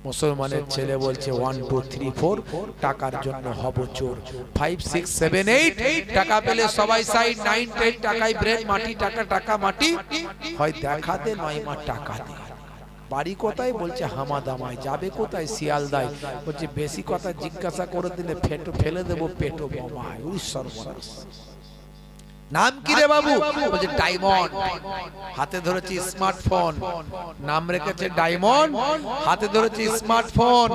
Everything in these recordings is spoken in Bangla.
মুসলমানের ছেলে বলছে 1 2 3 4 টাকার জন্য হব চোর। 5 6 7 8 টাকা পেলে সবাই সাইড, 9 10 টাকায় ব্রেন মাটি, টাকা টাকা মাটি, হয় দেখা দে নয় মা টাকা দে। বাড়ি কোথায়? বলছে হামাদামায়। যাবে কোথায়? শিয়ালদায়। বলছে বেশি কথা জিজ্ঞাসা করে দিলে ফেলে দেবো পেটো বোমায়। ওই সর্বনাশ। নাম কি রে বাবু? বলছে ডায়মন্ড। হাতে ধরেছি স্মার্টফোন। নাম রেখেছে ডায়মন্ড, হাতে ধরেছি স্মার্টফোন।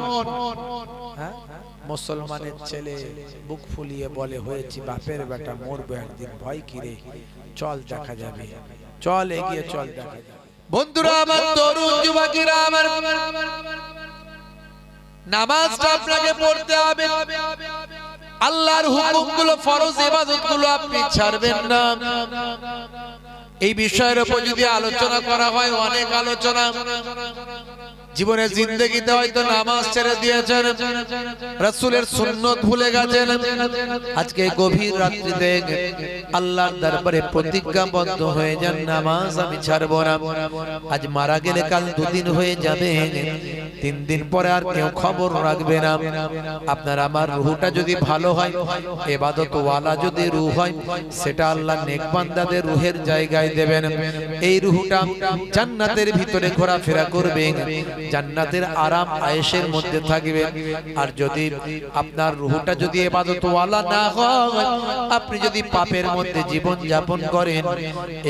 হ্যাঁ, মুসলমানের ছেলে বুক ফুলিয়ে বলে হয়েছি বাপের বেটা, মরবো একদিন। ভয় কি রে? চল দেখা যাবে, চল এগিয়ে চল দেখা যাবে। বন্ধুরা আমার, তরুণ যুবকেরা আমার, নামাজটা আপনাকে পড়তে হবে। আল্লাহর হুকুমগুলো, ফরজ ইবাদতগুলো আপনি ছাড়বেন না। এই বিষয়ের উপর যদি আলোচনা করা হয়, অনেক আলোচনা। জীবনের জিন্দেগিতে হয়তো নামাজ ছেড়ে দিয়েছেন, রাসূলের সুন্নত ভুলে গেছেন। আজকে গভীর রাত্রিতে আল্লাহর দরবারে প্রতিজ্ঞাবদ্ধ হয়ে যান, নামাজ আমি ছাড়ব না। আজ মারা গেলে কাল 2 দিন হয়ে যাবে, 3 দিন পরে আর কেউ খবর রাখবে না। আপনার আমার রূহটা যদি ভালো হয়, ইবাদত ওয়ালা যদি রূহ হয়, সেটা আল্লাহ নেক বান্দাদের রূহের জায়গায় দেবেন। এই রূহটা জান্নাতের ভিতরে ঘোরাফেরা করবে, জান্নাতের আরাম আয়েশের মধ্যে থাকবে। আর যদি আপনার রূহটা যদি ইবাদত ওয়ালা না হয়, আপনি যদি পাপের মধ্যে জীবন যাপন করেন,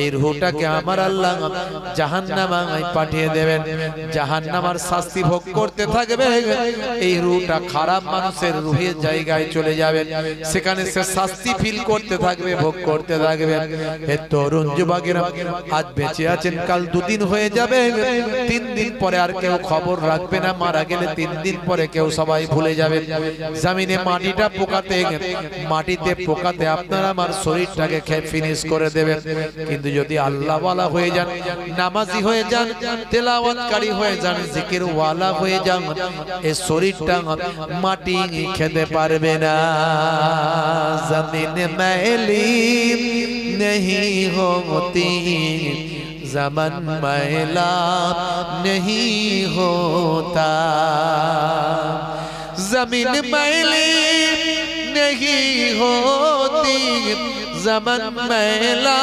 এই রূহটাকে আমার আল্লাহ জাহান্নামে পাঠিয়ে দেবেন। জাহান্নামের শাস্তি ভোগ করতে থাকবে। এই রূহটা খারাপ মানুষের রূহের জায়গায় চলে যাবে, সেখানে সে শাস্তি ফিল করতে থাকবে, ভোগ করতে থাকবে। হে তরুণ যুবকেরা, আজ বেঁচে আছেন, কাল 2 দিন হয়ে যাবে, 3 দিন পরে আর কেউ খবর রাখবে না। মারা গেলে 3 দিন পরে কেউ সবাই ভুলে যাবে। জমিনে মাটিটা পোকাতে, মাটিতে পোকাতে আপনার আমার শরীরটাকে খেয়ে ফিনিশ করে দেবে। কিন্তু যদি আল্লাহ ওয়ালা হয়ে যান, নামাজি হয়ে যান, তেলাওয়াতকারী হয়ে যান, জিকির ওয়ালা হয়ে যান, এই শরীরটা মাটি খেতে পারবে না। জমিন मैली नहीं होती, ज़मन मैला नहीं होता, ज़मीन मैली नहीं होती, ज़मन मैला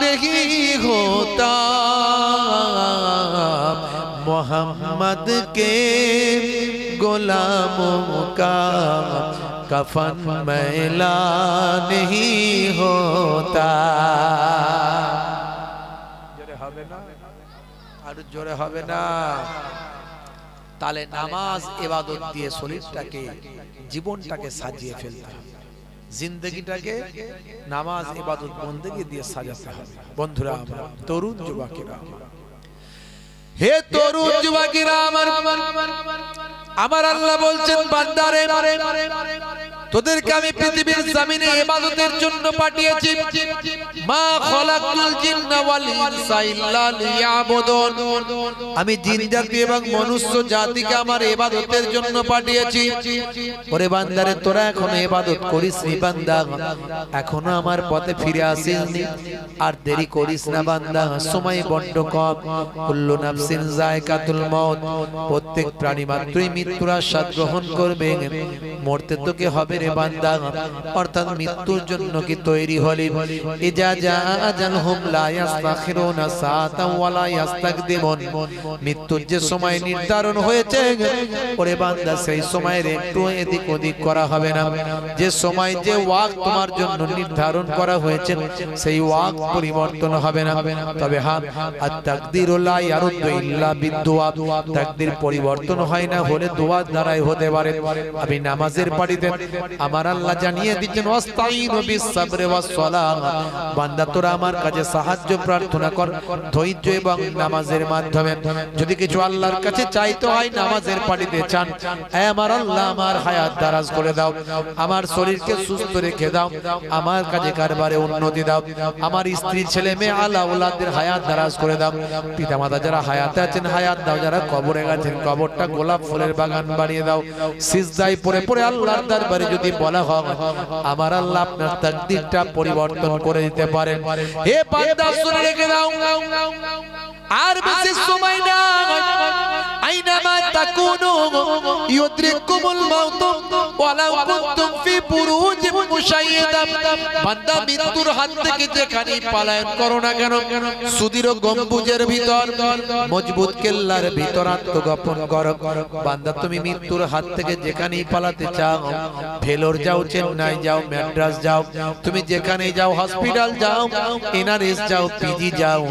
नहीं होता, मोहम्मद के गुलामों का कफन मैला नहीं होता। जोरे হবে না, আর জোরে হবে না। তাহলে নামাজ ইবাদত দিয়ে শরীরটাকে, জীবনটাকে সাজিয়ে ফেলতে হবে, জিন্দেগিটাকে নামাজ ইবাদত বন্দেগি দিয়ে সাজাতে হবে। বন্ধুরা আমার, তরুণ যুবকেরা, হে তরুণ যুবকেরা আমার, আমার আল্লাহ বলছেন বান্দারে, তোদেরকে আমি পৃথিবীর জমিনে ইবাদতের জন্য পাঠিয়েছি। মা খলাকতুল জিন্না ওয়াল ইনসা ইল্লা লিয়াবুদুন, আমি জিন জাতি এবং মনুষ্য জাতিকে আমার ইবাদতের জন্য পাঠিয়েছি। ওরে বান্দারে, তোরা এখনো ইবাদত করিসনি বান্দা, এখনো আমার পথে ফিরে আসিসনি, আর দেরি করিস না বান্দা। সময় বড্ড কম। কুল্লু নাফসিন যায়কাতুল মউত, প্রত্যেক প্রাণী মাত্রই মৃত্যুর আস্বাদ গ্রহণ করবে। মরতে তোকে হবে রে বান্দা, অর্থাৎ মৃত্যুর জন্য কি তৈরি হলি? ইজা জা আজালহুম লা ইস্তাখিরুনা সাআতান ওয়া লা ইস্তাকদিমুন, মৃত্যুর যে সময় নির্ধারণ হয়েছে ওরে বান্দা, সেই সময়ের একটু এদিক ওদিক করা হবে না। যে সময়, যে ওয়াক্ত তোমার জন্য নির্ধারণ করা হয়েছে, সেই ওয়াক্ত পরিবর্তন হবে না। তবে হ্যাঁ, আর তাকদীরু লা ইয়ারুদ্দু ইল্লা বিদুআ, তাকদীর পরিবর্তন হয় না, হলে দোয়া দ্বারাই হতে পারে। আমি নামাজের পাড়িতে আমার আল্লাহ জানিয়ে দিচ্ছেন, ওয়াস্তাইনু বিস-সাবরি ওয়াস-সালাহ, বান্দা তোরা আমার কাছে সাহায্য প্রার্থনা কর ধৈর্য এবং নামাজের মাধ্যমে। যদি কিছু আল্লাহর কাছে চাইতে হয়, নামাজের পাড়িতে চান। হে আমার আল্লাহ, আমার হায়াত দারাজ করে দাও, আমার শরীরকে সুস্থ রেখে দাও, আমার কাজে কারবারে উন্নতি দাও, আমার স্ত্রী ছেলে মেয়ে আলা ওলাদের হায়াত দারাজ করে দাও। পিতামাতা যারা হায়াতে আছেন হায়াত দাও, যারা কবরে গেছেন কবরটা গোলাপ ফুলের বাগান বানিয়ে দাও। সিজদায় পড়ে পড়ে আল্লাহর দরবারে যদি বলা হয়, আমার আল্লাহ আপনার তাকদীরটা পরিবর্তন করে দিতে পারেন। হে বান্দা, শুনে রেখে দাও, আর বেশি সময় না। আইনামা তাকুনু ইউদ্রিকুমুল মাউত ওয়ালাউ কুনতুম ফি বুরুজিন মুশাইয়াদা বান্দা মৃত্যুর হাত থেকে যেখানেই পলায়ন করো না কেন সুদৃঢ় গম্বুজের ভিতর মজবুত কেল্লার ভিতর আত্মগোপন করো বান্দা তুমি মৃত্যুর হাত থেকে যেখানেই পালাতে চাও ভেলোর যাও চেন্নাই যাও ম্যাড্রাস যাও তুমি যেখানেই যাও হসপিটাল যাও এনআরএস যাও পিজি যাও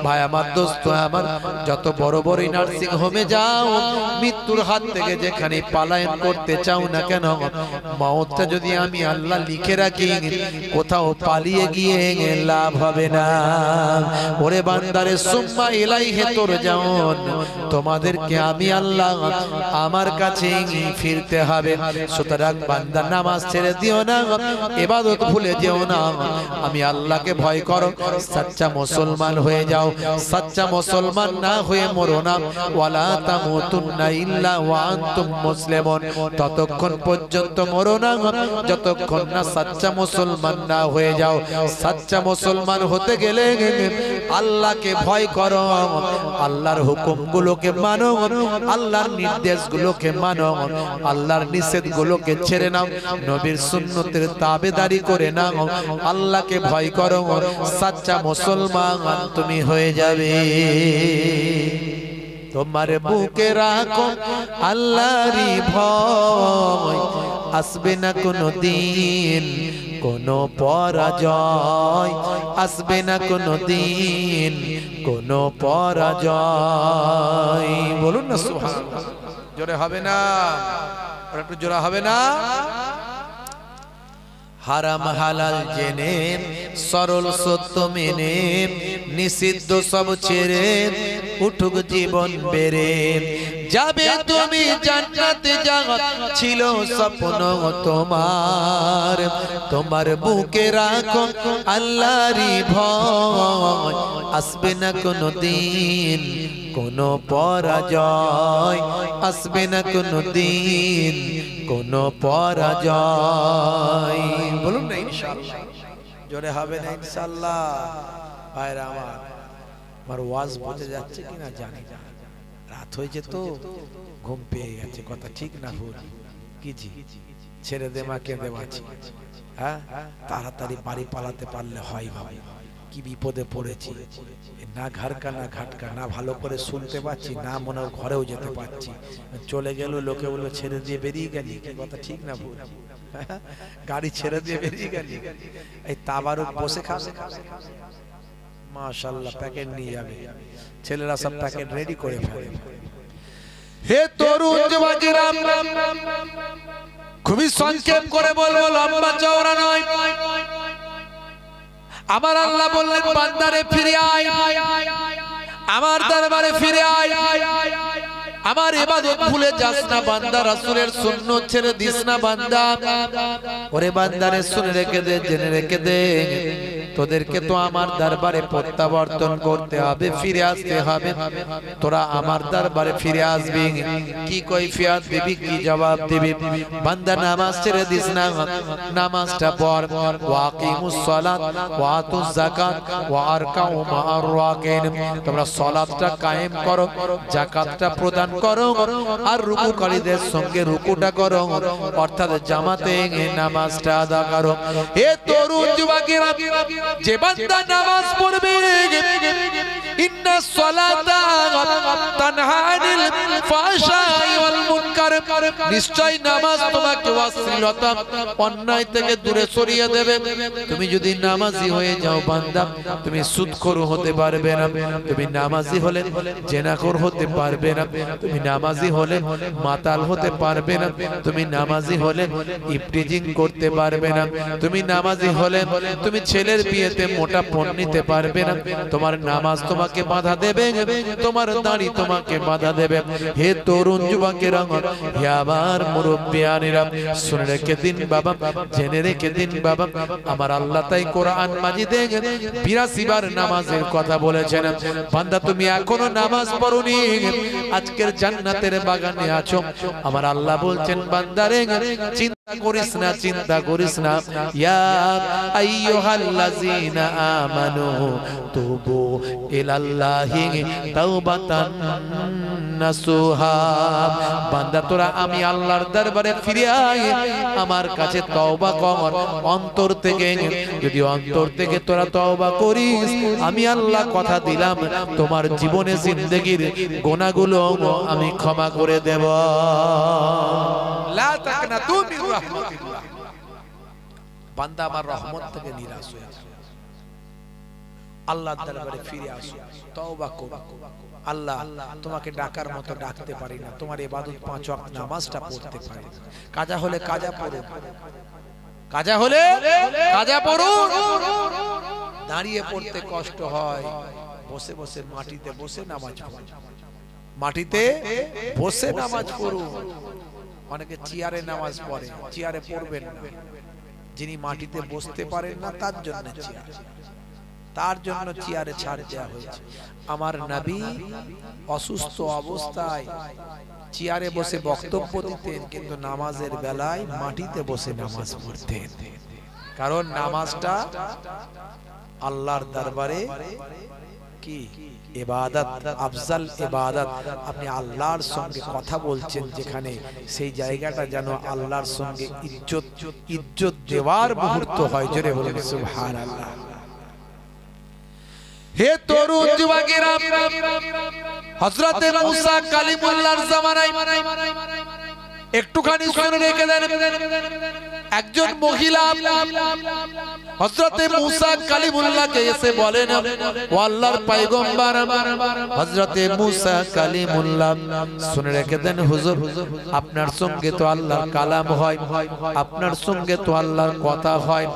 ভাই আমার দোস্ত আমার যত বড় বড় নার্সিং হোমে যাও মৃত্যুর হাত থেকে যেখানে পলায়ন করতে চাও না কেন মওতটা যদি আমি আল্লাহ লিখে রাখি কোথাও পালিয়ে গিয়ে লাভ হবে না ওরে বান্দারে সুম্মা ইলাইহি তুরজাউন তোমাদেরকে আমি আল্লাহ আমার কাছে ফিরতে হবে সুতরাং বান্দা নামাজ ছেড়ে দিও না ইবাদত ভুলে যেও না আমি আল্লাহকে ভয় করো সচ্চা মুসলমান হয়ে যাও সচ্চা মুসলমান না হয়ে মরো না ওয়ালা তামুতুন্না ইল্লা ওয়া আনতুম মুসলিমুন ততক্ষণ পর্যন্ত মরো না যতক্ষণ না সচ্চা মুসলমান না হয়ে যাও সচ্চা মুসলমান হতে গেলে আল্লাহকে ভয় করো আল্লাহর হুকুমগুলোকে মানো আল্লাহর নির্দেশগুলোকে মানো আল্লাহর নিষেধগুলোকে ছেড়ে নাও নবীর সুন্নতের তাবেদারি করে নাও আল্লাহকে ভয় করো সচ্চা মুসলমান তুমি হয়ে যাবে তোমার বুকে রাখো আল্লাহরই ভয় আসবে না কোনো দিন কোনো পরাজয় আসবে না কোনো দিন কোনো পরাজয় বলুন না সুবহানাল্লাহ জোরে হবে না আর একটু জোরে হবে না হারাম হালাল জেনে সরল সত্য মেনে নিষিদ্ধ সব ছেড়ে উঠুক জীবন বেড়ে যাবে তুমি জান্নাতে যাওয়া ছিল স্বপ্ন তোমার তোমার বুকে রাখো আল্লাহরই ভয় আসবে না কোনো দিন কোনো পরাজয় আসবে না কোনো দিন কোনো পরাজয় বলুন না ইনশাআল্লাহ জোরে হবে না ইনশাআল্লাহ ভাইরা আমার ওয়াজ বুঝে যাচ্ছে কিনা জানি না রাত হয়েছে তো ঘুম পেয়ে গেছে কথা ঠিক না ভুল কি জি ছেড়ে দে মা কেঁদে বাঁচি হ্যাঁ তাড়াতাড়ি বাড়ি পালাতে পারলে হয় ভাই কি বিপদে পড়েছি না ঘরকা না ঘাটকা না ভালো করে শুনতে পাচ্ছি না মনে ঘরেও যেতে পারছি চলে গেল লোকে বললো ছেড়ে দিয়ে বেরিয়ে গেলি কি কথা ঠিক না ভুল গাড়ি ছেড়ে দিয়ে বেরিয়ে গেলি এই তাবারুক বসে খাবে মাশাআল্লাহ প্যাকেট নিয়ে যাবে ছেলেরা সব প্যাকেট রেডি করে ফেলে হে তরুণ যুবকেরা খুবই সংক্ষেপ করে বলবো লম্বা চওড়া নয় আমার আল্লাহ বললেন বান্দারে ফিরে আয় আমার দরবারে ফিরে আয় আমার ইবাদত ভুলে যাস না বান্দা রাসূলের সুন্নাত ছেড়ে দিস না বান্দা ওরে বান্দারে শুনে রেখে দে জেনে রেখে দে তোদেরকে তো আমার দরবারে প্রত্যাবর্তন করতে হবে ফিরে আসতে হবে তোরা আমার দরবারে ফিরে আসবি কি কৈফিয়ত দিবি কি জবাব দিবি বান্দা নামাজ ছেড়ে দিস না নামাজটা পড় ওয়াকিমুস সালাত ওয়া আতুজ যাকাত ওয়া আরকাউ মা'আর রাকিন তোমরা সালাতটা কায়েম করো যাকাতটা প্রদান করো আর রুকুকারীদের সঙ্গে রুকুটা করো অর্থাৎ জামাতে নামাজটা আদা করো হে তরুণ যুবকেরা যে বান্দা নামাজ পড়বে ইন্না সলাতা তানহা আনিল ফাহশাই ওয়াল মুনকার নিশ্চয় নামাজ তোমাকে অশ্লীলতা অন্যায় থেকে দূরে সরিয়ে দেবে তুমি যদি নামাজি হয়ে যাও বান্দা তুমি সুদখোর হতে পারবে না তুমি নামাজি হলে জেনাখোর হতে পারবে না তুমি নামাজি হলে মাতাল হতে পারবে না তুমি নামাজি হলে ইফটিজিং করতে পারবে না তুমি নামাজি হলে তুমি ছেলের বিয়েতে মোটা পণ নিতে পারবে না তোমার নামাজ তোমাকে বাধা দেবে তোমার দাড়ি তোমাকে বাধা দেবে হে তরুণ যুবকেরা হে আমার মুরব্বিয়ানেরা শুনে রেখে দিন বাবা জেনে রেখে দিন বাবা আমার আল্লাহ তাই কোরআন মাজিদে 82 বার নামাজের কথা বলেছেন বান্দা তুমি এখনো নামাজ পড়োনি আজকের জান্নাতের বাগানে আছো আমার আল্লাহ বলছেন বান্দারে করিস না, চিন্তা করিস না। ইয়া আইয়ুহাল্লাযীনা আমানু তুবু ইলাল্লাহি তাওবাতান নাসুহা। বান্দা তোরা আমি আল্লাহর দরবারে ফিরে আয়, আমার কাছে তওবা কর অন্তর থেকে। যদি অন্তর থেকে তোরা তওবা করিস, আমি আল্লাহ কথা দিলাম তোমার জীবনে জিন্দেগীর গুনাহগুলো আমি ক্ষমা করে দেব। লা তাকনাতু মির রাহমাতিল্লাহ। বান্দা আমার রহমত থেকে নিরাশ হয়ে আল্লাহর দরবারে ফিরে আসো, তওবা করো। আল্লাহ তোমাকে ডাকার মতো ডাকতে পারি না, তোমার ইবাদত 5 ওয়াক্ত নামাজটা পড়তে পারি না। কাজা হলে কাজা পড়ো, কাজা হলে কাজা পড়ো। দাঁড়িয়ে পড়তে কষ্ট হয়, বসে বসে মাটিতে বসে নামাজ পড়ো, মাটিতে বসে নামাজ পড়ো। অনেকে চেয়ারে নামাজ পড়ে, চেয়ারে পড়বেন না। যিনি মাটিতে বসতে পারেন না তার জন্য চেয়ার, তার জন্য চেয়ারে ছাড় দেওয়া হয়েছে। আমার নবী অসুস্থ অবস্থায় চেয়ারে বসে বক্তব্য দিতেন, কিন্তু নামাজের বেলায় মাটিতে বসে নামাজ পড়তেন। কারণ নামাজটা আল্লাহর দরবারে কি ইবাদত, আফজাল ইবাদত। আপনি আল্লাহর সঙ্গে কথা বলছেন যেখানে, সেই জায়গাটা যেন আল্লাহর সঙ্গে ইজ্জত দেওয়ার মুহূর্ত হয়। জোরে বলুন সুবহানাল্লাহ। হে তরুণ যুবকেরা, হযরতে মুসা কালিমুল্লাহর জামানায় একটুখানি শুনে রেখে দেন। একজন মহিলা হযরতে মুসা কালিমুল্লাহকে এসে বলেন, ও আল্লাহর পয়গম্বর হযরতে মুসা কালিমুল্লাহ, শুনে রেখে দেন হুজুর, আপনার সঙ্গে তো আল্লাহর কালাম হয়, আপনার সঙ্গে তো আল্লাহর কথা হয়।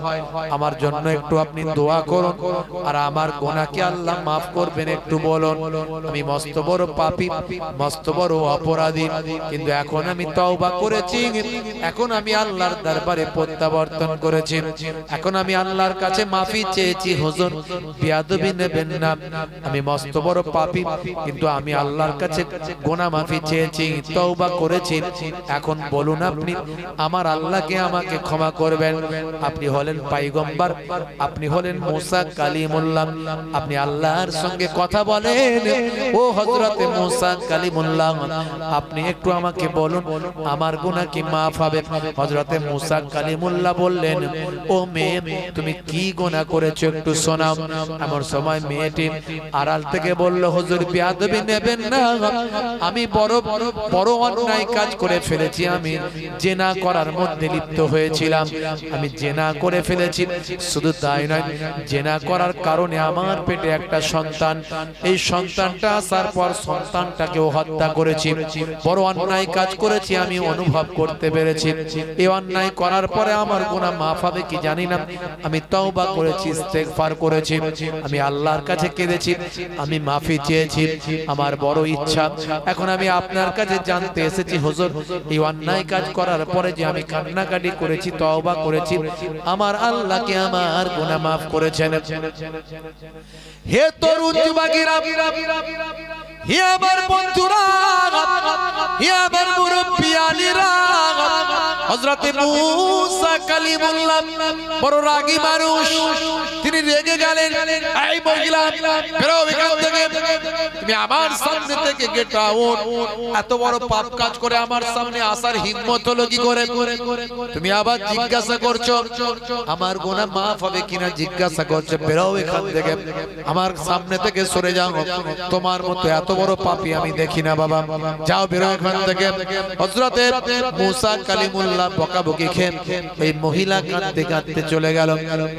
আমার জন্য একটু আপনি দোয়া করুন, আর আমার গুনাহকে আল্লাহ maaf করবেন একটু বলুন। আমি মস্ত বড় পাপী, মস্ত বড় অপরাধী, কিন্তু এখন আমি তওবা করেছি, এখন আমি আল্লাহর দরবারে প্রত্যাবর্তন করেছি, এখন আমি আল্লাহর কাছে মাফি চেয়েছি। হুজুর বেয়াদবি নেবেন না, আমি মস্ত বড় পাপী, কিন্তু আমি আল্লাহর কাছে গুনাহ মাফি চেয়েছি, তওবা করেছি। এখন বলুন আপনি আমার আল্লাহকে আমাকে ক্ষমা করবেন। আপনি হলেন পয়গম্বর, আপনি হলেন মুসা কালিমুল্লাহ, আপনি আল্লাহর সঙ্গে কথা বলেন। ও হযরতে মুসা কালিমুল্লাহ, আপনি একটু আমাকে বলুন আমার গুনাহ কি maaf হবে? হযরতে মুসা কালিমুল্লাহ বললেন, ও মেয়ে, তুমি কি গুনাহ করেছো একটু শোনাও। এমন সময় মেয়েটি আড়াল থেকে বলল, হুজুর বেয়াদবি নেবেন না, আমি বড় বড় অন্যায় কাজ করে ফেলেছি, আমি জিনা করার মধ্যে লিপ্ত হয়েছিলাম, আমি জিনা করে ফেলেছি। শুধু তাই নয়, জিনা করার কারণে আমার পেটে একটা সন্তান, এই সন্তানটা আসার পর সন্তানটাকেও হত্যা করেছি, বড় অন্যায় কাজ করেছি, আমি অনুভব করতে পেরেছি। এই অন্যায় করার পরে আমার গুনাহ maaf হবে কি জানি না, আমি তওবা করেছি, ইস্তেগফার করেছি, আমি আল্লাহর কাছে কেঁদেছি, আমি মাফি চেয়েছি। আমার বড় ইচ্ছা, এখন আমি আপনার কাছে জানতে এসেছি হুজুর, এই অন্যায় কাজ করার পরে যে আমি কান্নাকাটি করেছি, তওবা করেছি, আমার আল্লাহকে আমার গুনাহ maaf করেছেন। হে তরুণ যুবকেরা, হে আমার বন্ধুরা, হে আমার মুরব্বিয়ানিরা, হযরতে মুসা কালিমুল্লাহ বড় রাগী মানুষ, তিনি রেগে গেলেন, এই মহিলা বেরো এখান থেকে, তুমি আমার সামনে থেকে গেট আউট। এত বড় পাপ কাজ করে আমার সামনে আসার হিম্মত হলো কি করে? তুমি আবার জিজ্ঞাসা করছো আমার গুনাহ maaf হবে কিনা, জিজ্ঞাসা করছো, বেরো এখান থেকে, আমার সামনে থেকে সরে যাও, তোমার মতো এত বড় পাপী আমি দেখি না বাবা, যাও বেরো এখান থেকে। হযরতে মুসা কালিমুল্লাহ বকাবকি খেয়ে এই মহিলা কাঁদতে কাঁদতে চলে গেল।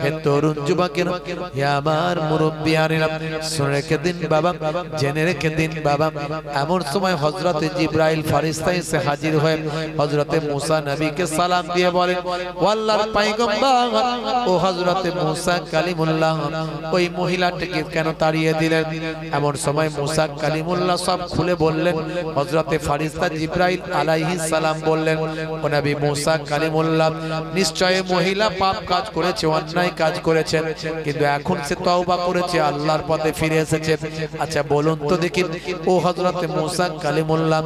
হে তরুণ যুবকেরা, হে আমার মুরব্বিয়ানেরা, শুনে রেখে দিন বাবা, জেনে রেখে দিন বাবা, এমন সময় হযরতে জিবরাইল ফেরেশতা এসে হাজির হয়ে হযরতে মুসা নবীকে সালাম দিয়ে বলেন, ও আল্লাহর পয়গম্বর, ও হযরতে মুসা কালিমুল্লাহ, ওই মহিলাটিকে কেন তাড়িয়ে দিলেন? এমন সময় মুসা কালিমুল্লাহ সব খুলে বললেন। হযরতে ফেরেশতা জিবরাইল আলাইহিস সালাম বললেন, ও নবী মুসা কালিমুল্লাহ, নিশ্চয় মহিলা পাপ কাজ করেছে, অন্যায় কাজ করেছেন, কিন্তু এখন সে তওবা করেছে, আল্লাহর পথে ফিরে এসেছে। আচ্ছা বলুন তো দেখি, ও হযরত মুসা কালিমুল্লাহ,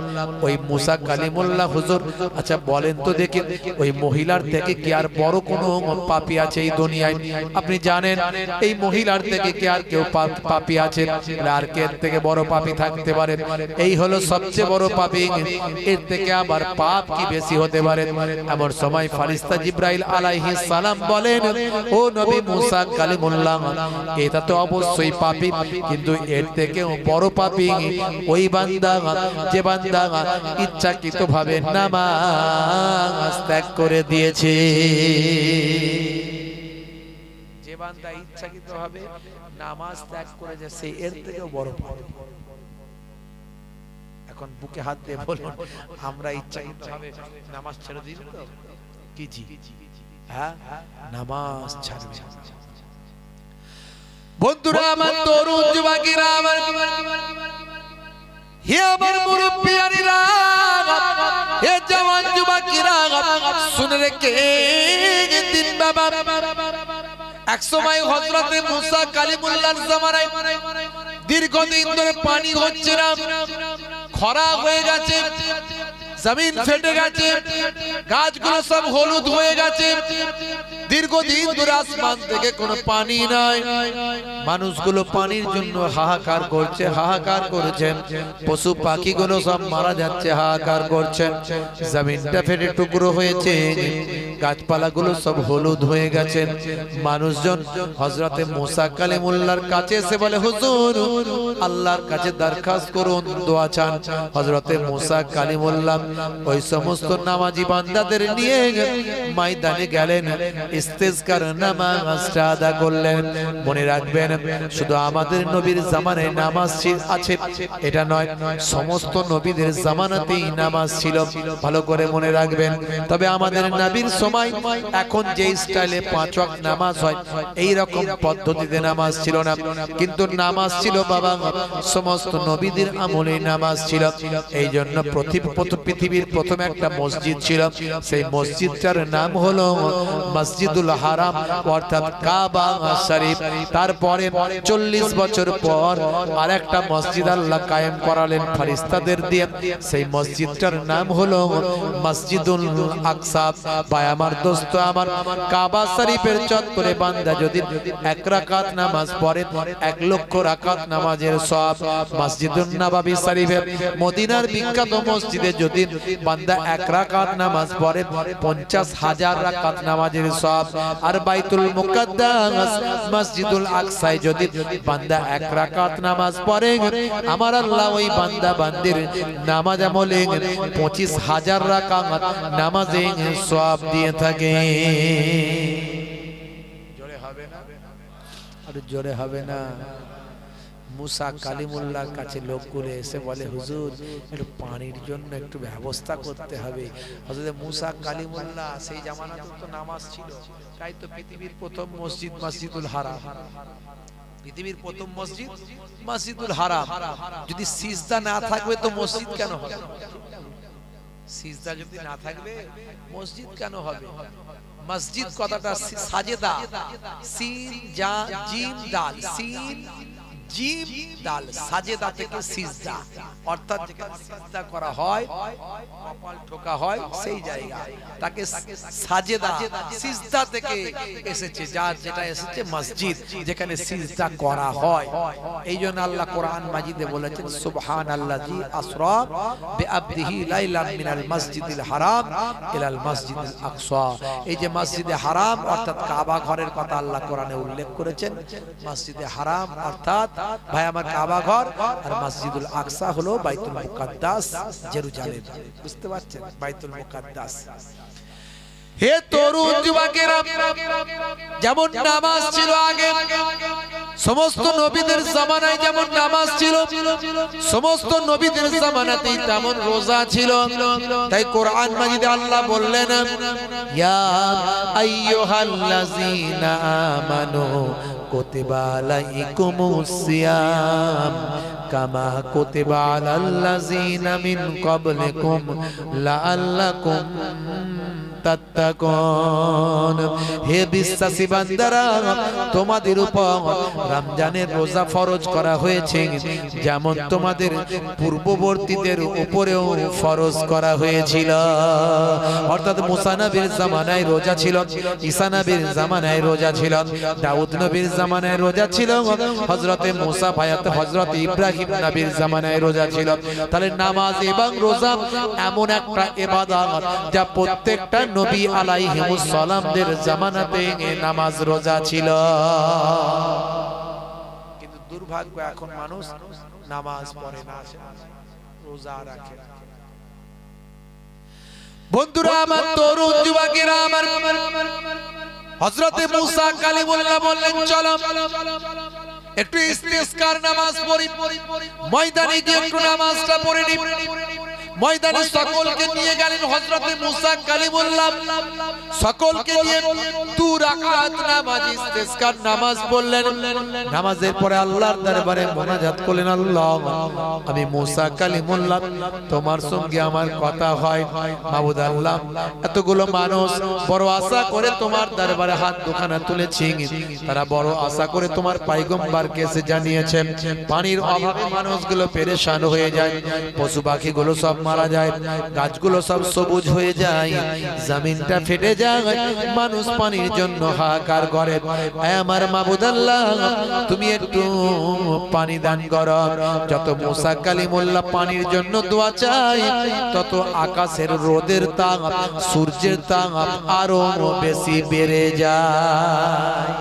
ওই মুসা কালিমুল্লাহ হুজুর, আচ্ছা বলেন তো দেখি, ওই মহিলার থেকে কি আর বড় কোনো পাপী আছে এই দুনিয়ায়? আপনি জানেন এই মহিলার থেকে কি আর কেউ পাপী আছে? আর কে এর থেকে বড় পাপী থাকতে পারে? এই হলো সবচেয়ে বড় পাপী। এর থেকে আবার পাপ কি বেশি হতে পারে? এমন সময় ফেরেশতা জিবরাইল আলাইহিস সালাম বলেন, ও নবী মুসা কালিমুল্লাহ, এটা তো অবশ্যই পাপী, কিন্তু এর থেকেও বড় পাপী ওই বান্দা যে বান্দা ইচ্ছাকৃতভাবে নামাজ ত্যাগ করে দিয়েছে। যে বান্দা ইচ্ছাকৃতভাবে নামাজ ত্যাগ করে যাচ্ছে, এর থেকেও বড় পাপী। এখন বুকে হাত দিয়ে বলুন, আমরা ইচ্ছাকৃতভাবে নামাজ ছেড়ে দিই তো কি জি? হ্যাঁ, নামাজ ছাড়বে। বন্ধুরা আমার, তরুণ যুবকেরা আমার, হে আমার মুরব্বিয়ানিরা, হে জওয়ান যুবকেরা, শুনে রেখে দিন বাবা, এক সময় হযরতে মুসা কালিমুল্লাহর জামানায় দীর্ঘদিন ধরে পানি হচ্ছে না, খরা হয়ে গেছে, জমিন ফেটে গেছে, গাছগুলো সব হলুদ হয়ে গেছে, দীর্ঘদিন ধরে আসমান থেকে কোনো পানি নাই। মানুষগুলো পানির জন্য হাহাকার করছে, হাহাকার করেছেন, পশু পাখিগুলো সব মারা যাচ্ছে, হাহাকার করছেন, জমিনটা ফেটে টুকরো হয়েছে, গাছপালাগুলো সব হলুদ হয়ে গেছে। মানুষজন হযরতে মুসা কালিমুল্লাহর কাছে এসে বলে, হুজুর আল্লাহর কাছে দরখাস্ত করুন, দোয়া চান। হযরতে মুসা কালিমুল্লাহ ওই সমস্ত নামাজি বান্দাদের নিয়ে ময়দানে গেলেন, ইস্তেসকার নামাজটা আদা করলেন। মনে রাখবেন, শুধু আমাদের নবীর জামানায় নামাজ আছে এটা নয়, সমস্ত নবীদের জামানাতেই নামাজ ছিল, ভালো করে মনে রাখবেন। তবে আমাদের নবীর সময় এখন যে স্টাইলে 5 ওয়াক্ত নামাজ হয়, এই রকম পদ্ধতিতে নামাজ ছিল না, কিন্তু নামাজ ছিল বাবা সমস্ত নবীদের আমলে নামাজ ছিল। এই জন্য পৃথিবীর প্রথম একটা মসজিদ ছিল, সেই মসজিদটার নাম হলো মসজিদুল হারাম, অর্থাৎ কাবা শরীফ। তারপরে 40 বছর পর আরেকটা মসজিদ আল্লাহ কায়েম করালেন ফেরেশতাদের দিয়ে, সেই মসজিদটার নাম হলো মসজিদুল আকসা। ভাই আমার, দোস্ত আমার, কাবা শরীফের চত্বরে বান্দা যদি 1 রাকাত নামাজ পড়ে, 1 লক্ষ রাকাত নামাজের সওয়াব। মসজিদুন নববী শরীফে, মদিনার বিখ্যাত মসজিদে যদি বান্দা 1 রাকাত নামাজ পড়ে, 50,000 রাকাত নামাজের সওয়াব। আর বাইতুল মুকাদ্দাস মসজিদুল আকসায় যদি বান্দা 1 রাকাত নামাজ পড়ে, আমার আল্লাহ ওই বান্দা বান্দির নামাজ আমলে 25,000 রাকাত নামাজে সওয়াব দিয়ে থাকে। জোরে হবে না? আর জোরে হবে না? মুসা কালিমুল্লাহর কাছে লোকগুলো এসে বলে, হুজুর একটু পানির জন্য একটু ব্যবস্থা করতে হবে। হযরত মুসা কালিমুল্লাহ সেই জামানাতে তো নামাজ ছিল, তাই তো পৃথিবীর প্রথম মসজিদ মসজিদুল হারাম, পৃথিবীর প্রথম মসজিদ মসজিদুল হারাম। যদি সিজদা না থাকবে তো মসজিদ কেন হবে? সিজদা যদি না থাকবে মসজিদ কেন হবে? মসজিদ কথাটা সাজেদা, সিন জা জিম দাল, সিন জিম দাল, সাজেদা থেকে সিজদা, অর্থাৎ যেখানে সিজদা করা হয়, কপাল ঠোকা হয়, সেই জায়গা তাকে সাজেদা, সিজদা থেকে এসেছে, যার যেটা এসেছে মসজিদ, যেখানে সিজদা করা হয়। এইজন্য আল্লাহ কোরআন মাজিদে বলেছেন, সুবহানাল্লাযী আসরা বিআবদিহি লাইলান মিনাল মাসজিদিল হারাম ইলাল মাসজিদিল আকসা। এই যে মসজিদে হারাম অর্থাৎ কাবা ঘরের কথা আল্লাহ কোরআনে উল্লেখ করেছেন। মসজিদে হারাম অর্থাৎ ভাই আমার কাবা ঘর, আর মসজিদুল আকসা হলো বাইতুল মুকাদ্দাস, জেরুজালেম। বুঝতে পারছেন? বাইতুল মুকাদ্দাস। হে তরুণ যুবকেরা, যেমন নামাজ ছিল আগে সমস্ত নবীদের জামানায়, যেমন নামাজ ছিল সমস্ত নবীদের জামানাতেই তেমন রোজা ছিল। তাই কোরআন মাজিদে আল্লাহ বললেন, ইয়া আইয়ুহাল্লাযীনা আমানু কুতিবা আলাইকুমুস সিয়াম কামা কুতিবা আলাল্লাযীনা মিন ক্বাবলিকুম লাআল্লাকুম তাত্তাকুন। হে বিশ্বাসী বান্দারা, তোমাদের উপর রমজানের রোজা ফরজ করা হয়েছে, যেমন তোমাদের পূর্ববর্তীদের উপরেও ফরজ করা হয়েছিল। অর্থাৎ মুসা নবীর জামানায় রোজা ছিল, ঈসা নবীর জামানায় রোজা ছিল, দাউদ নবীর জামানায় রোজা ছিল, হযরতে মুসা ভায়াত হযরত ইব্রাহিম নবীর জামানায় রোজা ছিল। তাহলে নামাজ এবং রোজা এমন একটা ইবাদত যা প্রত্যেকটা নবী আলাইহিমুস সালামদের জামানাতে নামাজ রোজা ছিল। কিন্তু দুর্ভাগ্য, এখন মানুষ নামাজ পড়ে না, রোজা রাখে না। বন্ধুরা আমার, তরুণ যুবকেরা আমার, হযরতে মুসা কালিমুল্লাহ বললেন চলো একটু ইস্তিসকার নামাজ পড়ি, ময়দানে গিয়ে একটু নামাজটা পড়ে নি। ময়দানে সকলকে নিয়ে গেলেন হযরতে মুসা কালিমুল্লাহ, সকলকে নিয়ে 2 রাকাত নামাজ ইস্তিসকার নামাজ পড়লেন। নামাজের পরে আল্লাহর দরবারে মুনাজাত করলেন, আল্লাহ আমি মুসা কালিমুল্লাহ, তোমার সঙ্গে আমার কথা হয়। মাবুদ আল্লাহ, এতগুলো মানুষ বড় আশা করে তোমার দরবারে হাত দুখানা তুলেছি, তারা বড় আশা করে তোমার পয়গম্বরকে এসে জানিয়েছে পানির অভাবে মানুষগুলো পেরেশান হয়ে যায়, পশু পাখিগুলো সব মারা যায়, গাছগুলো সব সবুজ হয়ে যায়, জমিনটা ফেটে যায়, মানুষ পানির জন্য হাহাকার করে। আমার মাবুদ আল্লাহ, তুমি একটু পানি দান করো। যত মুসা কালিমুল্লাহ পানির জন্য দোয়া চাই, তত আকাশের রোদের তাপ, সূর্যের তাপ আরো বেশি বেড়ে যায়।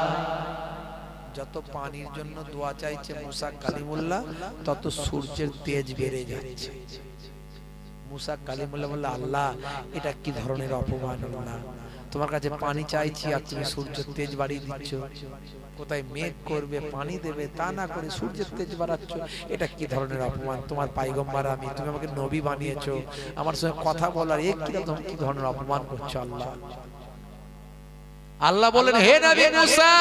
যত পানির জন্য দোয়া চাইছে মুসা কালিমুল্লাহ, তত সূর্যের তেজ বেড়ে যাচ্ছে। মুসা কালিমুল্লাহ বলল, আল্লাহ এটা কি ধরনের অপমাননা, তোমার কাছে পানি চাইছি আর তুমি সূর্যের তেজ বাড়িয়ে দিচ্ছ। কোথায় মেঘ করবে, পানি দেবে, তা না করে সূর্যের তেজ বাড়াচ্ছ, এটা কি ধরনের অপমান। তোমার পয়গম্বর আমি, তুমি আমাকে নবী বানিয়েছো, আমার সঙ্গে কথা বলার কি ধরনের অপমান করছো আল্লাহ। আল্লাহ বলেন, হে নবী মুসা,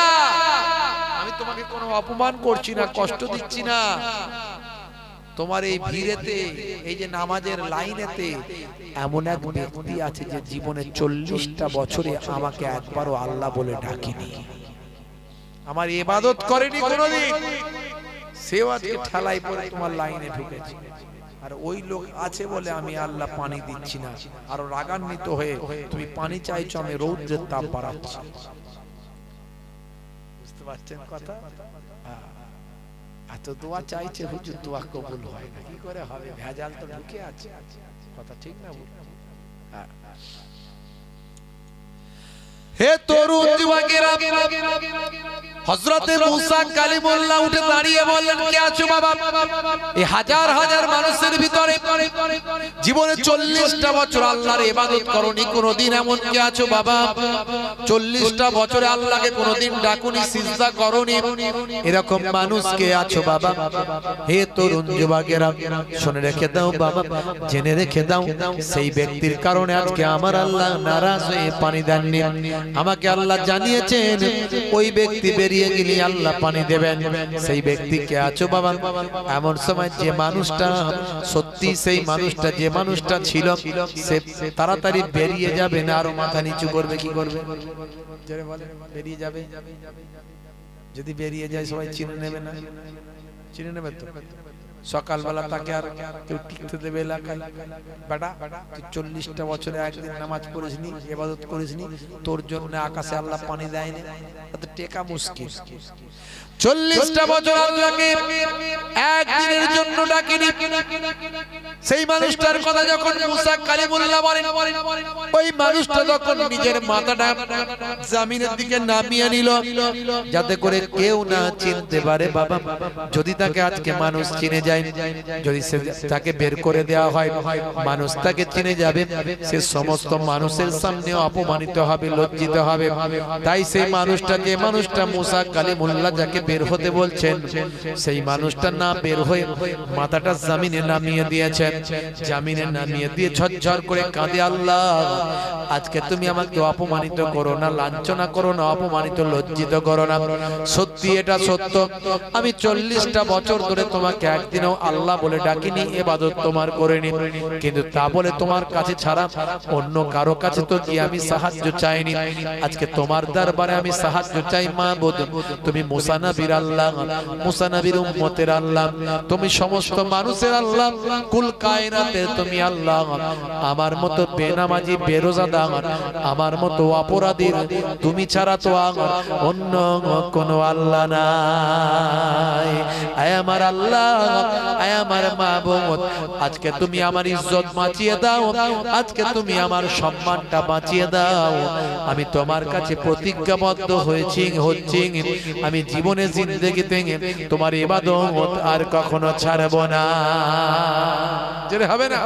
আমি তোমাকে কোনো অপমান করছি না, কষ্ট দিচ্ছি না। তোমার এই ভিড়েতে, এই যে নামাজের লাইনেতে এমন এক ব্যক্তি আছে যে জীবনে 40টা বছরে আমাকে একবারও আল্লাহ বলে ডাকেনি, আমার ইবাদত করেনি কোনোদিন, সেও আজকে ঠেলাই পড়ে তোমার লাইনে ঢুকেছে। আর ওই লোক আছে বলে আমি আল্লাহ পানি দিচ্ছি না, আর রাগান্বিত হয়ে তুমি পানি চাইছো, আমি রৌদ্রের তাপ বাড়াচ্ছি। বুঝতে পারছেন কথা? এত দোয়া চাইছে হুজুর, দোয়া কবুল হয় না, কি করে হবে? ভেজাল তো ঢুকে আছে, কথা ঠিক না? হে তরুণ যুবকেরা, হযরতে মুসা কালিমুল্লাহ উঠে দাঁড়িয়ে বললেন, কে আছো বাবা? এই হাজার হাজার মানুষের ভিতরে জীবনে 40টা বছর আল্লাহর ইবাদত করনি, কোনদিন এমন কে আছো বাবা? 40টা বছরে আল্লাহকে কোনদিন ডাকুনি, সিজদা করনি, এরকম মানুষ কে আছো বাবা? হে তরুণ যুবকেরা, শুনে রেখে দাও বাবা, জেনে রেখে দাও, সেই ব্যক্তির কারণে আজকে আমার আল্লাহ নারাজ হয়ে পানি দেননি। আমাকে আল্লাহ জানিয়েছেন ওই ব্যক্তি বেরিয়ে গেলে আল্লাহ পানি দেবেন। সেই ব্যক্তি কে আছো বাবা? এমন সময় যে মানুষটা সত্যি, সেই মানুষটা যে মানুষটা ছিল, সে তাড়াতাড়ি বেরিয়ে যাবে না, আরো মাথা নিচু করবে। কি করবে? বেরিয়ে যাবে। যদি বেরিয়ে যায় সবাই চিনে নেবে না? চিনে নেবে তো। সকালবেলা তাকে আর কেউ টিকতে দেবে এলাকায়? বেটা, তুই 40টা বছরে একদিন নামাজ পড়িসনি, ইবাদত করিসনি, তোর জন্য আকাশে আল্লাহ পানি দেয়নি, তাতে টেকা মুশকিল। 40টা বছর আল্লাহকে একদিনের জন্য ডাকেনি। সেই মানুষটার কথা যখন মুসা কালিমুল্লাহ বলেন, ওই মানুষটা তখন নিজের মাথাটা জমিনের দিকে নামিয়ে নিল, যাতে করে কেউ না চিনতে পারে। বাবা, যদি তাকে আজকে মানুষ চিনে যায়, যদি তাকে বের করে দেওয়া হয়, মানুষ তাকে চিনে যাবে, সে সমস্ত মানুষের সামনে অপমানিত হবে, লজ্জিত হবে। তাই সেই মানুষটা, যে মানুষটা মুসা কালিমুল্লাহ যাকে বের হতে বলছেন, সেই মানুষটা না বের হয়ে মাথাটা জমিনে নামিয়ে দিয়েছেন। জমিনে নামিয়ে দিয়ে ঝরঝর করে কাঁদে, আল্লাহ আজকে তুমি আমাকে অপমানিত করো না, লাঞ্ছনা করো না, অপমানিত লজ্জিত করো না। সত্যি এটা সত্য, আমি 40টা বছর ধরে তোমাকে একদিন একদিনও আল্লাহ বলে ডাকিনি, ইবাদত তোমার করিনি, কিন্তু তা বলে তোমার কাছে ছাড়া অন্য কারো কাছে তো কি আমি সাহায্য চাইনি। আজকে তোমার দরবারে আমি সাহায্য চাই মাবুদ। তুমি মুসা নবীর আল্লাহ, মুসা নবীর উম্মতের আল্লাহ, তুমি সমস্ত মানুষের আল্লাহ, কুল কায়নাতের তুমি আল্লাহ। আমার মতো বেনামাজি বেরোজাদার, আমার মতো অপরাধীর তুমি ছাড়া তো অন্য কোনো আল্লাহ নাই। আয় আমার আল্লাহ, আয় আমার মাবুদ, আজকে তুমি আমার ইজ্জত বাঁচিয়ে দাও, আজকে তুমি আমার সম্মানটা বাঁচিয়ে দাও। আমি তোমার কাছে প্রতিজ্ঞাবদ্ধ হচ্ছি আমি জীবনে জিন্দেগিতে তোমার ইবাদত আর কখনো ছাড়ব না। যেটা হবে না,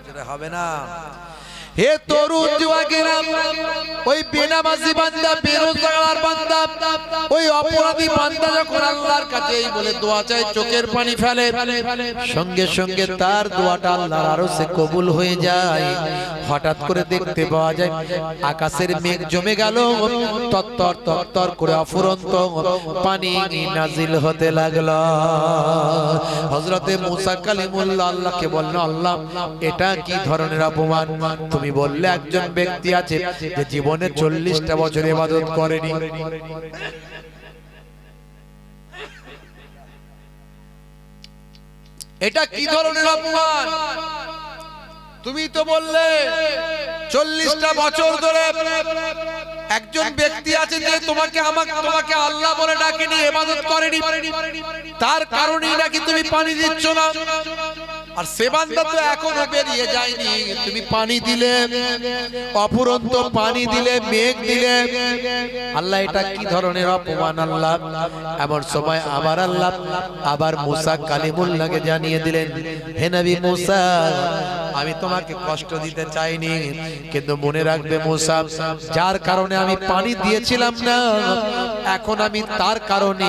যেটা হবে না। হে তরুণ যুবকেরা, ওই বেনামাজি বান্দা, বেরোজগার বান্দা, ওই অপরাধী বান্দা যখন আল্লাহর কাছে এই বলে দোয়া চায়, চোখের পানি ফেলে, সঙ্গে সঙ্গে তার দোয়াটা আল্লাহর আরশে কবুল হয়ে যায়। হঠাৎ করে দেখতে পাওয়া যায় আকাশের মেঘ জমে গেল, তত্তর তত্তর করে অফুরন্ত পানি নাজিল হতে লাগলো। হযরতে মুসা কালিমুল্লাহ আল্লাহকে বললেন, আল্লাহ এটা কি ধরনের অপমান? তুমি বললে একজন ব্যক্তি আছে যে জীবনে 40টা বছর ইবাদত করেনি। এটা কি ধরনের অপমান? তুমি তো বললে 40টা বছর ধরে একজন ব্যক্তি আছে যে তোমাকে আল্লাহ বলে ডাকেনি, ইবাদত করেনি, তার কারণেই নাকি তুমি পানি দিচ্ছ না। আর সে বান্দা তো এখনো বেরিয়ে যায়নি, তুমি পানি দিলে, অফুরন্ত পানি দিলে, মেঘ দিলে। আল্লাহ এটা কি ধরনের অপমান? আল্লাহ এমন সময় আমার আল্লাহ আবার মুসা কালিমুল্লাহকে জানিয়ে দিলেন, হে নবী মুসা, আমি তোমাকে কষ্ট দিতে চাইনি, কিন্তু মনে রাখবে মুসা, যার কারণে আমি পানি দিয়েছিলাম না, এখন আমি তার কারণে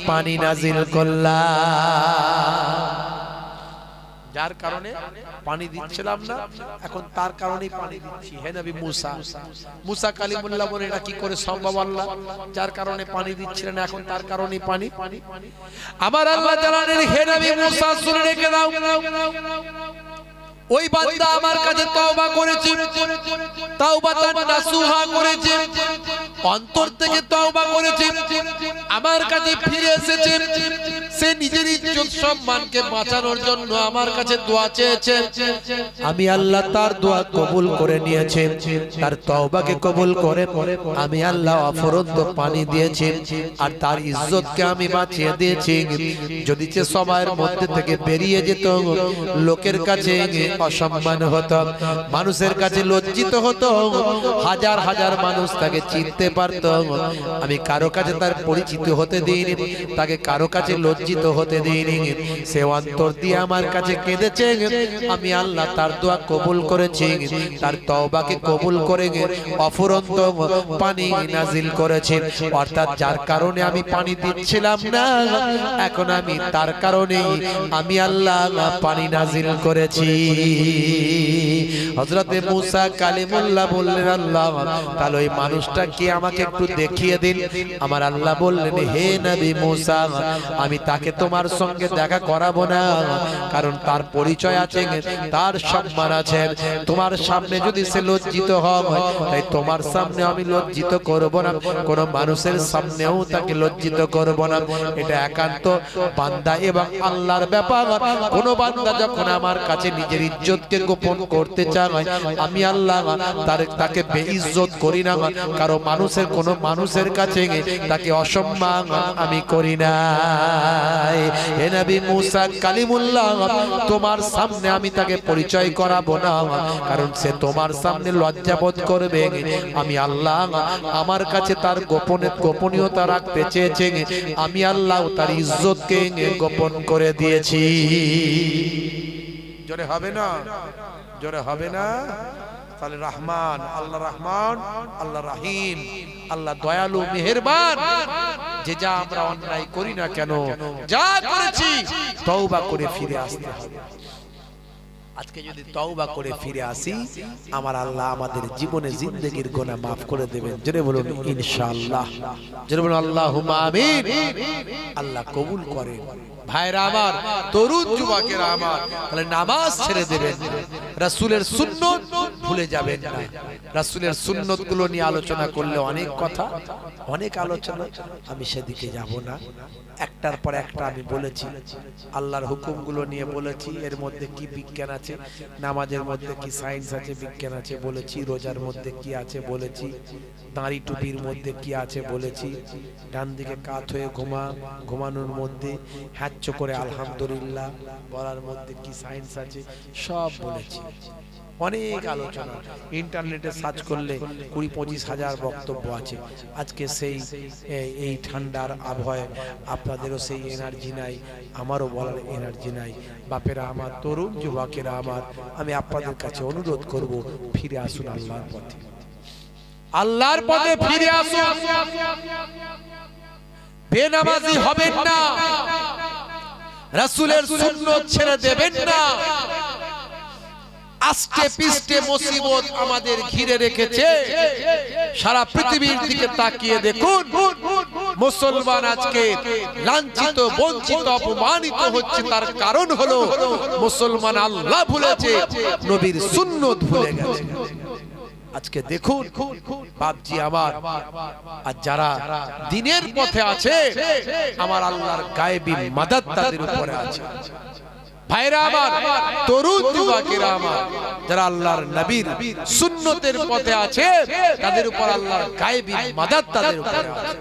পানি নাজিল করলাম। যার কারণে পানি দিচ্ছিলাম না, এখন তার কারণেই পানি দিচ্ছি। হে নবী মুসা, মুসা কালিমুল্লাহ বলে এটা কি করে সম্ভব? আল্লাহ যার কারণে পানি দিচ্ছিলেন, এখন তার কারণেই পানি। আমার আল্লাহ জানালেন, হে নবী মুসা শুনে রেখে দাও, ওই বান্দা আমার কাছে তওবা করেছে, তাওবাতান নাসুহা করেছে, অন্তর থেকে তওবা করেছে, আমার কাছে ফিরে এসেছে, সে নিজের ইজ্জত সম্মানকে বাঁচানোর জন্য আমার কাছে দোয়া চেয়েছে। আমি আল্লাহ তার দোয়া কবুল করে নিয়েছি, তার তওবাকে কবুল করে আমি আল্লাহ অফুরন্ত পানি দিয়েছি, আর তার ইজ্জতকে আমি বাঁচিয়ে দিয়েছি। যদি সে সবার মধ্যে থেকে বেরিয়ে যেত, লোকের কাছে অসম্মান হতো, মানুষের কাছে লজ্জিত হতো, হাজার হাজার মানুষ তাকে চিনতে পারত, আমি কারো কাছে তার পরিচিত হতে দিইনি, তাকে কারো কাছে লজ্জিত হতে দিইনি। সে অন্তর দিয়ে আমার কাছে কেঁদেছে, আমি আল্লাহ তার দোয়া কবুল করেছি, তার তওবাকে কবুল করে অফুরন্ত পানি নাজিল করেছি। অর্থাৎ যার কারণে আমি পানি দিচ্ছিলাম না, এখন আমি তার কারণেই আমি আল্লাহ পানি নাজিল করেছি। হযরতে মুসা কালিমুল্লাহ বললেন, আল্লাহ তাহলে ওই মানুষটা কি আমাকে একটু দেখিয়ে দিন। আমার আল্লাহ বললেন, হে নবী মুসা, আমি তাকে তোমার সঙ্গে দেখা করাবো না, কারণ তার পরিচয় আছে, তার সম্মান আছে। তোমার সামনে যদি সে লজ্জিত হয়, তাই তোমার সামনে আমি লজ্জিত করব না, কোন মানুষের সামনেও তাকে লজ্জিত করব না। এটা একান্ত বান্দা এবং আল্লাহর ব্যাপার। কোন বান্দা যখন আমার কাছে নিজের ইজ্জতকে গোপন করতে চায়, আমি আল্লাহ তাকে বেইজ্জত করি না, কারণ মানুষের কোন মানুষের কাছে তাকে অসম্মান আমি করি না। হে নবী মুসা কালিমুল্লাহ, তোমার সামনে আমি তাকে পরিচয় করাবো না, কারণ সে তোমার সামনে লজ্জাবোধ করবে। আমি আল্লাহ আমার কাছে তার গোপনীয়তা রাখতে চেয়েছে, আমি আল্লাহ তার ইজ্জতকে গোপন করে দিয়েছি। জোরে হবে না, জোরে হবে না। তাহলে রহমান, আল্লাহ রহমান, আল্লাহ রহিম, আল্লাহ দয়ালু মেহেরবান। যে যা আমরা অন্যায় করি না কেন, যা করেছি তওবা করে ফিরে আসতে হবে। আজকে যদি তওবা করে ফিরে আসি আমার আল্লাহ আমাদের জীবনে জিন্দেগির গুনাহ maaf করে দেবেন জোরে বলুন ইনশাআল্লাহ জোরে বলুন আল্লাহুম্মা আমিন আল্লাহ কবুল করেন ভাইরা আমার তরুণ যুবকেরা আমার তাহলে নামাজ ছেড়ে দেবেন রাসূলের সুন্নাত ভুলে যাবেন না রাসূলের সুন্নাতগুলো নিয়ে আলোচনা করলে অনেক কথা অনেক আলোচনা আমি সেদিকে যাব না একটার পর একটা আমি বলেছি আল্লাহর হুকুমগুলো নিয়ে বলেছি এর মধ্যে কি বিজ্ঞান আছে নামাজের মধ্যে কি সায়েন্স আছে বিজ্ঞান আছে বলেছি রোজার মধ্যে কি আছে বলেছি দাড়ি টুপির মধ্যে কি আছে বলেছি ডান দিকে কাত হয়ে ঘুমানোর মধ্যে হাঁচ করে আলহামদুলিল্লাহ বলার মধ্যে কি সায়েন্স আছে সব বলেছি অনেক আলোচনা ইন্টারনেটে সার্চ করলে 20-25 হাজার বক্তব্য আছে আজকে সেই এই ঠান্ডার আবহাওয়ায় আপনাদেরও সেই এনার্জি নাই আমারও বলার এনার্জি নাই বাপেরা আমার তরুণ যুবকেরা আমার আমি আপনাদের কাছে অনুরোধ করব ফিরে আসুন আল্লাহর পথে ফিরে আসুন বেনামাজি হবেন না রাসূলের সুন্নাত ছেড়ে দেবেন না আস্তে পিস্তে মুসিবত আমাদের ঘিরে রেখেছে সারা পৃথিবীর দিকে তাকিয়ে দেখুন মুসলমান আজকে লাঞ্ছিত বঞ্চিত অপমানিত হচ্ছে তার কারণ হলো মুসলমান আল্লাহ ভুলেছে নবীর সুন্নাত ভুলে গেছে আজকে দেখুন বাপজি আমার আর যারা দ্বীনের পথে আছে আমার আল্লাহর গায়েবী মাদদ তাদের উপরে আছে ভাইরা আমার তরুণ যুবকেরা আমার যারা আল্লাহর নবীর সুন্নতের পথে আছে তাদের উপর আল্লাহর গায়েবী মাদদ তাদের উপরে আছে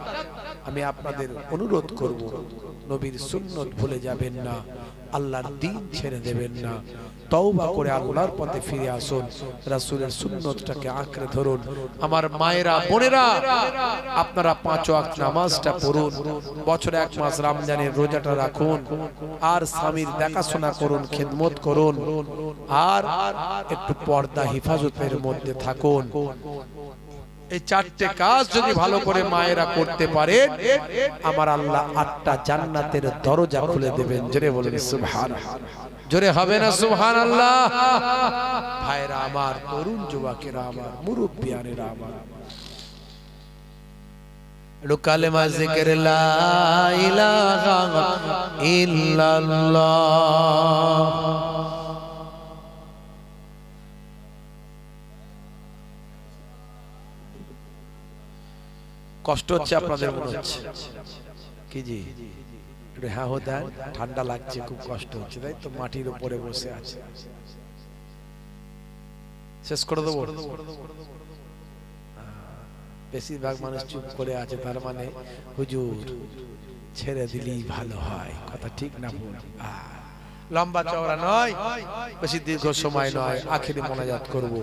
আমি আপনাদের অনুরোধ করব নবীর সুন্নত ভুলে যাবেন না আল্লাহর দ্বীন ছেড়ে দেবেন না তওবা করে আল্লাহর পথে ফিরে আসুন রাসূলের সুন্নতটাকে আঁকড়ে ধরুন আমার মায়েরা বোনেরা আপনারা 5 ওয়াক্ত নামাজটা পড়ুন বছরে 1 মাস রমজানের রোজাটা রাখুন আর স্বামীর দেখাশোনা করুন খিদমত করুন আর একটু পর্দা হেফাজতের মধ্যে থাকুন এই চারটি কাজ যদি ভালো করে মায়েরা করতে পারে আমার আল্লাহ 8টা জান্নাতের দরজা খুলে দেবেন জোরে বলেন সুবহানাল্লাহ জোরে হবে না সুবহানাল্লাহ ভাইরা আমার তরুণ যুবকেরা আমার মুরব্বিয়ানেরা আমার কালেমা জিকির লা ইলাহা ইল্লাল্লাহ কষ্ট হচ্ছে আপনাদের মনে হচ্ছে কি জি হ্যাঁ হতে ঠান্ডা লাগছে খুব কষ্ট হচ্ছে তাই তো মাটির উপরে বসে আছে শেষ করে দেবো বেশিরভাগ মানুষ চুপ করে আছে তার মানে হুজুর ছেড়ে দিলেই ভালো হয় কথা ঠিক না ভুল লম্বা চওড়া নয় বেশি দীর্ঘ সময় নয় আখেরি মোনাজাত করব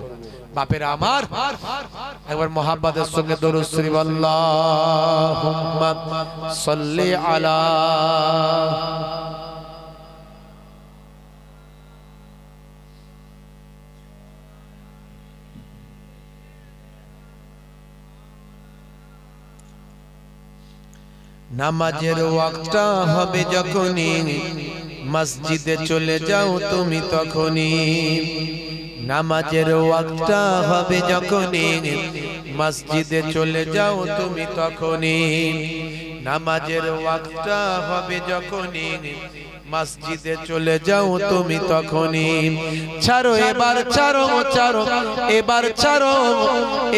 বাপেরা আমার একবার মোহাব্বতের সঙ্গে দরুদ শরীফ আল্লাহুম্মা সাল্লি আলা নামাজের ওয়াক্তটা হবে যখনই মসজিদে চলে যাও তুমি তখনই নামাজের ওয়াক্তটা হবে যখনই মসজিদে চলে যাও তুমি তখনই নামাজের ওয়াক্তটা হবে যখনই মসজিদে চলে যাও তুমি তখনই ছাড়ো এবার ছাড়ো ছাড়ো এবার ছাড়ো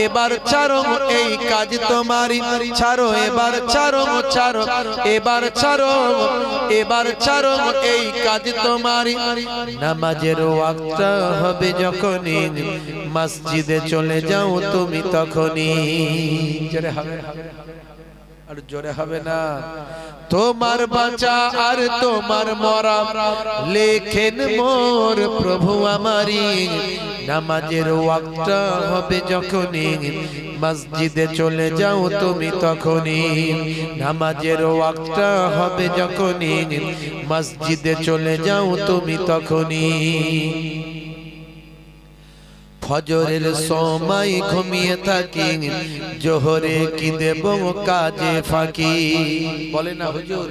এবার ছাড়ো এই কাজ তোমারই ছাড়ো এবার ছাড়ো ছাড়ো এবার ছাড়ো এবার ছাড়ো এই কাজ তোমারই নামাজের ওয়াক্তটা হবে যখনই মসজিদে চলে যাও তুমি তখনই জোরে হবে আর জোরে হবে না তোমার বাঁচা আর তোমার মরা লেখেন মোর প্রভু আমারি নামাজের ওয়াক্তটা হবে যখনই মসজিদে চলে যাও তুমি তখনই নামাজের ওয়াক্তটা হবে যখনই মসজিদে চলে যাও তুমি তখনই ফজরের সময় ঘুমিয়ে থাকি জোহরে কি দেব কাজে ফাঁকি বলে না হুজুর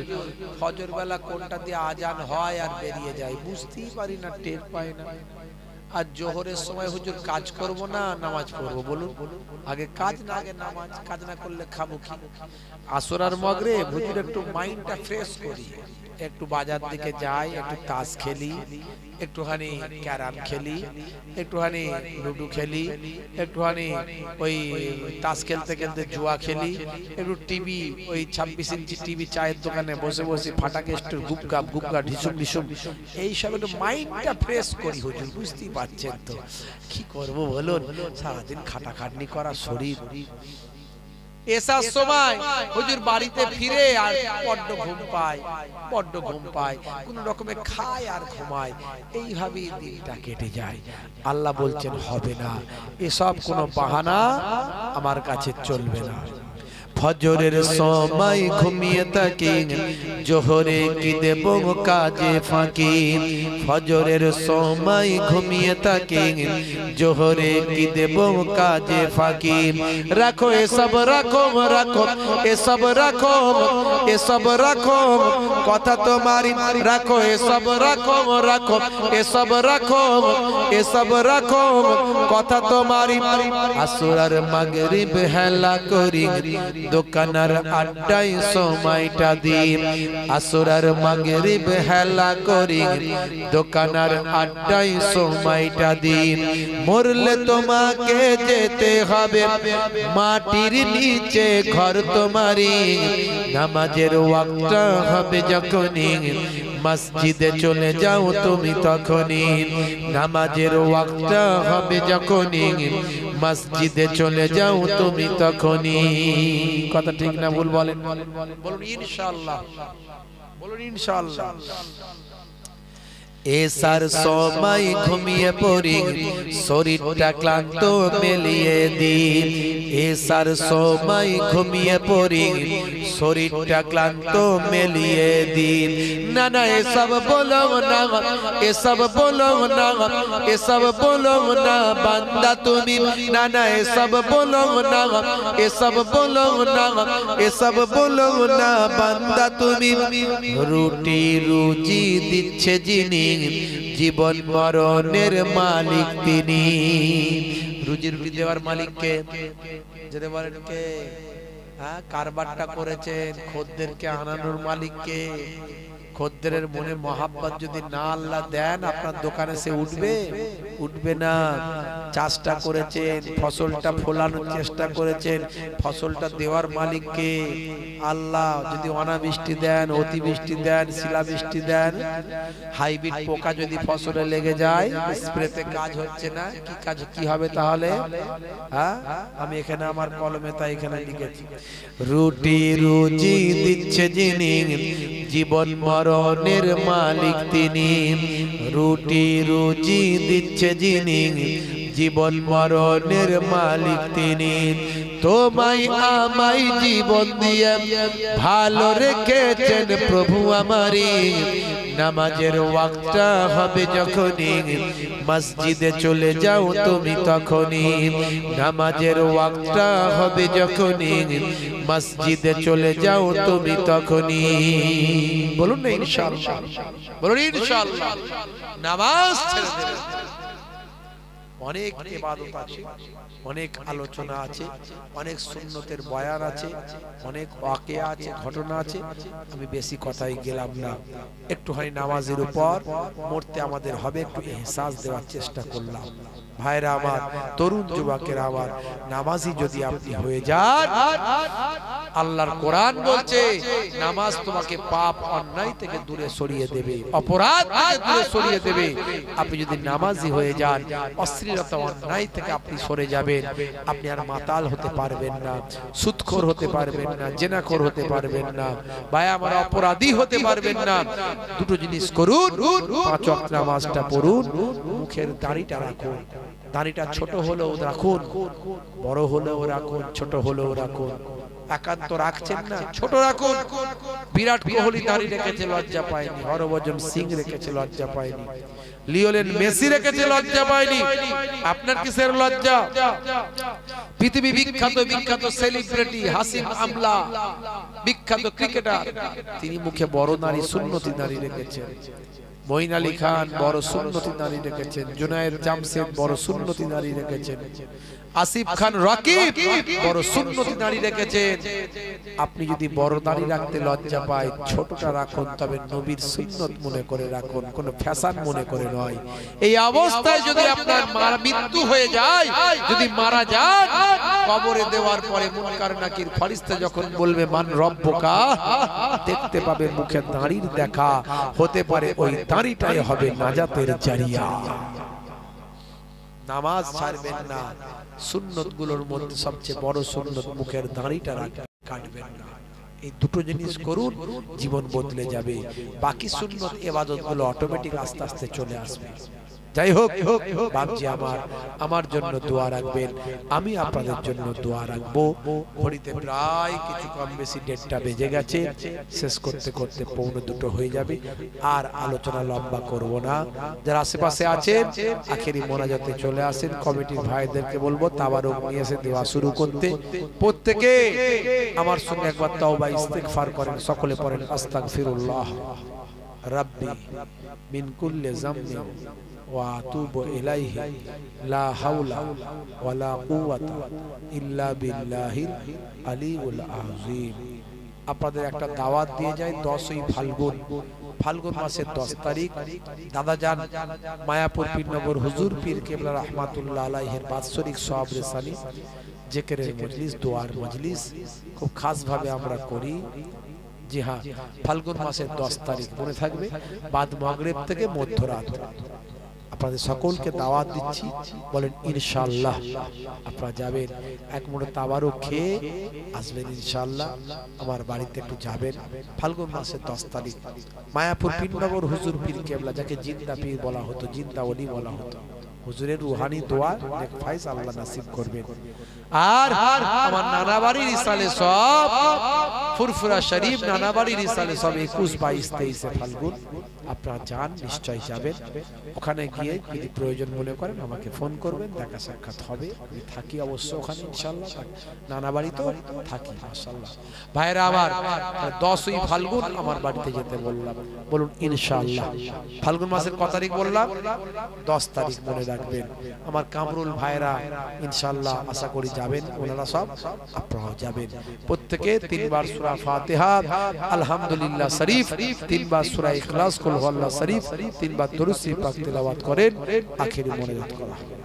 ফজর বেলা কোনটা দিয়ে আজান হয় আর বেরিয়ে যায় বুঝতেই পারি না টের পাই না আর জোহরের সময় হুজুর কাজ করব না নামাজ পড়বো বলুন? আগে কাজ না আগে নামাজ? কাজ না করলে খাবো কি? আসর আর মাগরিব হুজুর একটু মাইন্ডটা ফ্রেশ করি, একটু বাজার দিকে যাই, একটু তাস খেলি, একটুখানি ক্যারাম খেলি, একটুখানি লুডো খেলি, একটুখানি ওই তাস খেলতে খেলতে জুয়া খেলি, একটু টিভি ওই 26 ইঞ্চি টিভি চায়ের দোকানে বসে বসে ফাটাকে একটু গুপগাপ গুপগা ঢিসুম ঢিসুম এইসব একটু মাইন্ডটা ফ্রেশ করি হুজুর। বুঝতেই পারছেন তো কি করবো বলুন? সারাদিন খাটাখাটনি করা শরীর, এসার সময় হুজুর বাড়িতে ফিরে আর বড্ড ঘুম পায়, বড্ড ঘুম পায়, কোন রকমে খায় আর ঘুমায়, এইভাবেই দিনটা কেটে যায়। আল্লাহ বলছেন হবে না, এসব কোনো বাহানা আমার কাছে চলবে না। ফজরের সময় ঘুমিয়ে থাকি, জোহরে কি দেব কাজে ফাঁকি। ফজরের সময় ঘুমিয়ে থাকি, জোহরে কি দেব কাজে ফাঁকি। রাখো এসব রাখো, রাখো এসব রাখো, এসব রাখো কথা তোমারি। রাখো এসব রাখো, রাখো এসব রাখো, এসব রাখো কথা তোমারি। আসর আর মাগরিব হেলা করি, দোকানার আড্ডায় সময়টা দিন। আসর আর মাগরিব হেলা করি, দোকানার আড্ডায় সময়টা দিন। মরলে তোমাকে যেতে হবে মাটির নিচে ঘর তোমারি। নামাজের ওয়াক্ত হবে যখনই, মসজিদে চলে যাও তুমি তখনই। নামাজের ওয়াক্ত হবে যখনই, মসজিদে চলে যাও তুমি তখনই। কথা ঠিক না ভুল বলেন? বলুন ইনশাআল্লাহ, বলুন ইনশাআল্লাহ। এসার সময় ঘুমিয়ে পড়ি, শরীরটা ক্লান্ত মেলিয়ে দিই। এসার সময় ঘুমিয়ে পড়ি, শরীরটা ক্লান্ত মেলিয়ে দিই। না না এসব বলো না, এসব বলো না, এসব বলো না বান্দা তুমি। না না এসব বলো না, এসব বলো না, এসব বলো না বান্দা তুমি। রুটি রুজি দিচ্ছে যিনি, জীবন মরণের মালিক তিনি। রুজি রুটি দেওয়ার মালিক কে? যদি বলেন কে? হ্যাঁ, কারবারটা করেছেন, খদ্দেরকে আনানোর মালিক কে? খদ্দেরের মনে মহাব্বত যদি না আল্লাহ দেন, আপনার দোকানে সে উঠবে? উঠবে না। চাষটা করেছেন, ফসলটা ফলানোর চেষ্টা করেছেন, ফসলটা দেওয়ার মালিক কে? আল্লাহ। যদি অনাবৃষ্টি দেন, অতিবৃষ্টি দেন, শিলাবৃষ্টি দেন, হাইব্রিড পোকা যদি ফসলে লেগে যায়, স্প্রেতে কাজ হচ্ছে না, কি কাজ কি হবে তাহলে? হ্যাঁ, আমি এখানে আমার কলমে তাই এখানে লিখেছি, রুটি রুজি দিচ্ছে যিনি, জীবন মরণের মালিক তিনি। রুটি রুজি দিচ্ছে যিনি, জীবন মরণের মালিক তিনি। তোমায় আমায় জীবন দিয়ে ভালো রেখেছেন প্রভু আমারি। নামাজের ওয়াক্তটা হবে যখনই, মসজিদে চলে যাও তুমি তখনই। নামাজের ওয়াক্তটা হবে যখনই, মসজিদে চলে যাও তুমি তখনই। বলুন না ইনশাআল্লাহ, বলুন ইনশাআল্লাহ। নামাজ ছেড়ে দেবেন। অনেক ইবাদত আছে, অনেক আলোচনা আছে, অনেক সুন্নতের বয়ান আছে, অনেক ওয়াকিয়া আছে, ঘটনা আছে। আমি বেশি কথাই গেলাম না, একটুখানি নামাজের উপর মরতে আমাদের হবে একটু ইহসাস দেওয়ার চেষ্টা করলাম। ভাইরা আমার, তরুণ যুবকেরা আমার, নামাজি যদি আপনি হয়ে যান, আল্লাহর কোরআন বলছে নামাজ তোমাকে পাপ অন্যায় থেকে দূরে সরিয়ে দেবে, অপরাধ থেকে দূরে সরিয়ে দেবে। আপনি যদি নামাজি হয়ে যান, অশ্লীলতা অন্যায় থেকে আপনি সরে যাবেন। আপনি আর মাতাল হতে পারবেন না, সুদখোর হতে পারবেন না, জেনাখোর হতে পারবেন না, ভাই আমার অপরাধী হতে পারবেন না। দুটো জিনিস করুন, 5 ওয়াক্ত নামাজটা পড়ুন, মুখের দাড়িটা রাখুন। দাড়িটা ছোট হলেও রাখুন, বড় হলেও রাখুন, ছোট হলেও রাখুন। একান্ত রাখছেন না, ছোট রাখুন। বিরাট কোহলি দাড়ি রেখেছে, লজ্জা পায়নি। হরভজন সিং রেখেছে, লজ্জা পায়নি। লিওনেল মেসি রেখেছে, লজ্জা পায়নি। আপনার কিসের লজ্জা? পৃথিবী বিখ্যাত বিখ্যাত সেলিব্রিটি হাসিম আমলা, বিখ্যাত ক্রিকেটার, তিনি মুখে বড় দাড়ি, সুন্নতি দাড়ি রেখেছেন। মঈন আলী খান বড় সুন্নতি নারী রেখেছেন, জুনায়েদ জামশেদ বড় সুন্নতি নারী রেখেছেন, আসিফ খান রাকিব বড় সুন্নতি নারী রেখেছেন। আপনি যদি বড় দাড়ি রাখতে লজ্জা পায়, ছোটটা রাখুন, তবে নবীর সুন্নত মনে করে রাখুন, কোনো ফ্যাশন মনে করে নয়। এই অবস্থায় যদি আপনার মৃত্যু হয়ে যায়, যদি মারা যান, কবরে দেওয়ার পরে মুনকার নাকির ফেরেশতা যখন বলবে মান রব্বুকা, দেখতে পাবে মুখে দাড়ির দেখা, হতে পারে ওই দাড়িটাই হবে নাজাতের জারিয়া। নামাজ ছাড়বেন না, সুন্নত গুলোর মধ্যে সবচেয়ে বড় সুন্নত মুখের দাড়িটা কাটবেন না। এই দুটো জিনিস করুন, জীবন বদলে যাবে। বাকি সুন্নত ইবাদত গুলো অটোমেটিক আস্তে আস্তে চলে আসবে। যাই হোক বাপজি, আমার জন্য দোয়া রাখবেন, আমি আপনাদের জন্য দোয়া রাখবো। ঘড়িতে প্রায় কিছু কম বেশি 1:30টা বেজে গেছে, শেষ করতে করতে 1:45 হয়ে যাবে। আর আলোচনা লম্বা করব না। যারা আশেপাশে আছেন আখেরি মোনাজাতে চলে আসেন। কমিটির ভাইদেরকে বলবো তাবারুক নিয়ে এসে দেওয়া শুরু করতে। প্রত্যেকে আমার সঙ্গে একবার তওবা ইস্তিগফার করেন, সকলে পড়েন আস্তাগফিরুল্লাহ রাব্বি মিন কুল্লি যামবিন ওয়া আতুবু ইলাইহি লা হাওলা ওয়ালা কুওয়াতা ইল্লা বিল্লাহিল আলিউল আযীম। আপনাদের একটা দাওয়াত দিয়ে যায়, 10ই ফাল্গুন মাসের 10 তারিখ দাদাজান মায়াপুর পীরনগর হুজুর পীর কেবলা রাহমাতুল্লাহ আলাইহির বাৎসরিক সওয়াব রেসানি জিকিরের মজলিস, দোয়ার মজলিস খুব খাস ভাবে আমরা করি। জি হ্যাঁ, ফাল্গুন মাসের 10 তারিখ মনে থাকবে, বাদ মাগরিব থেকে মধ্যরাত। আপনাদের সকলকে দাওয়াত দিচ্ছি, বলেন ইনশাআল্লাহ আপনারা যাবেন। এক মুঠো তাবারুক খেয়ে আসবেন ইনশাআল্লাহ। আমার বাড়িতে একটু যাবেন। ফাল্গুন মাসের 10 তারিখ মায়াপুর পীরনগর হুজুর পীর কেবলা, যাকে জিন্দা পীর বলা হতো, জিন্দা ওলি বলা হতো, হুজুরের রুহানি দোয়া নেক ফাইজ আল্লাহ নসিব করবেন। আর আমার নানা বাড়ির ইসালে সব ফুরফুরা শরীফ, নানা বাড়ির ইসালে সব 21, 22, 23 ফাল্গুন আপনারা যান, নিশ্চয়ই যাবেন। ওখানে গিয়ে যদি প্রয়োজন মনে করেন আমাকে ফোন করবেন, দেখা সাক্ষাৎ হবে। আমি থাকি অবশ্য ওখানে ইনশাআল্লাহ, নানা বাড়ি তো থাকি মাশাআল্লাহ। ভাইরা আমার 10ই ফাল্গুন আমার বাড়িতে যেতে বললাম, বলুন ইনশাআল্লাহ। ফাল্গুন মাসের কত তারিখ বললাম? 10 তারিখ মনে রাখবেন। আমার কামরুল ভাইরা ইনশাআল্লাহ আশা করি যাবেন, ওনারা সব আপনারাও যাবেন। প্রত্যেকে 3 বার সূরা ফাতিহা, আলহামদুলিল্লাহ শরীফ, 3 বার সূরা ইখলাস, কুল হুয়াল্লাহ শরীফ, 3 বার দরুদ শরীফ পাক তেলাওয়াত করেন, আখেরি মোনাজাত করা হবে।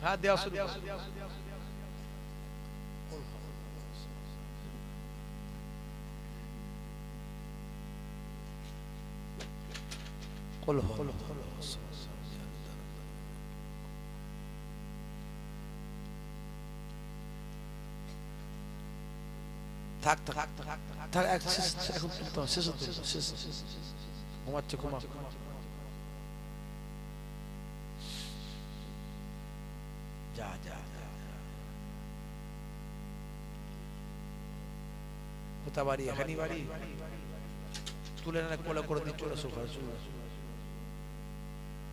হ্যাঁ, দেওয়া শুরু। থাক থাক থাক থাক, এখন শেষ হতে শেষ, ঘুমাচ্ছে, ঘুমা। যা যা কোথা বাড়ি? এখানই বাড়ি। তুলে না, কোলে করে দিয়ে চলে এসো,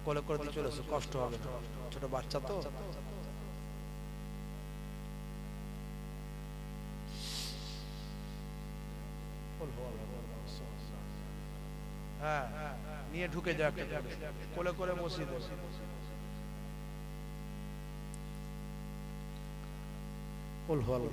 কোলে করে দিয়ে চলে এসো, কষ্ট হবে না, ছোট বাচ্চা তো। হ্যাঁ, নিয়ে ঢুকে যাও, কোলে করে বসিয়ে দেবে। قل هو الله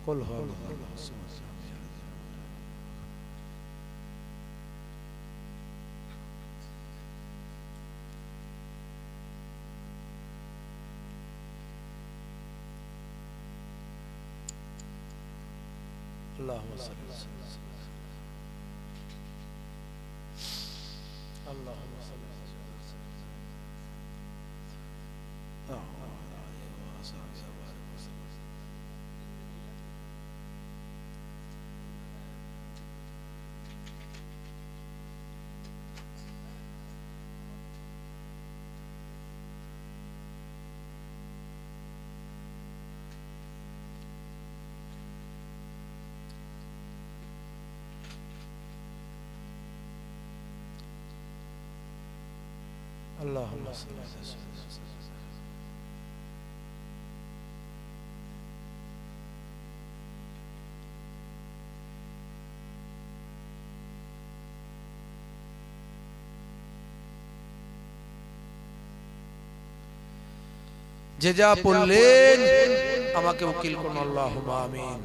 قل هو الله اللهم صل اللهم صل على سيدنا যে যা পড়লেন আমাকে উকিল করুন আল্লাহুম্মা আমিন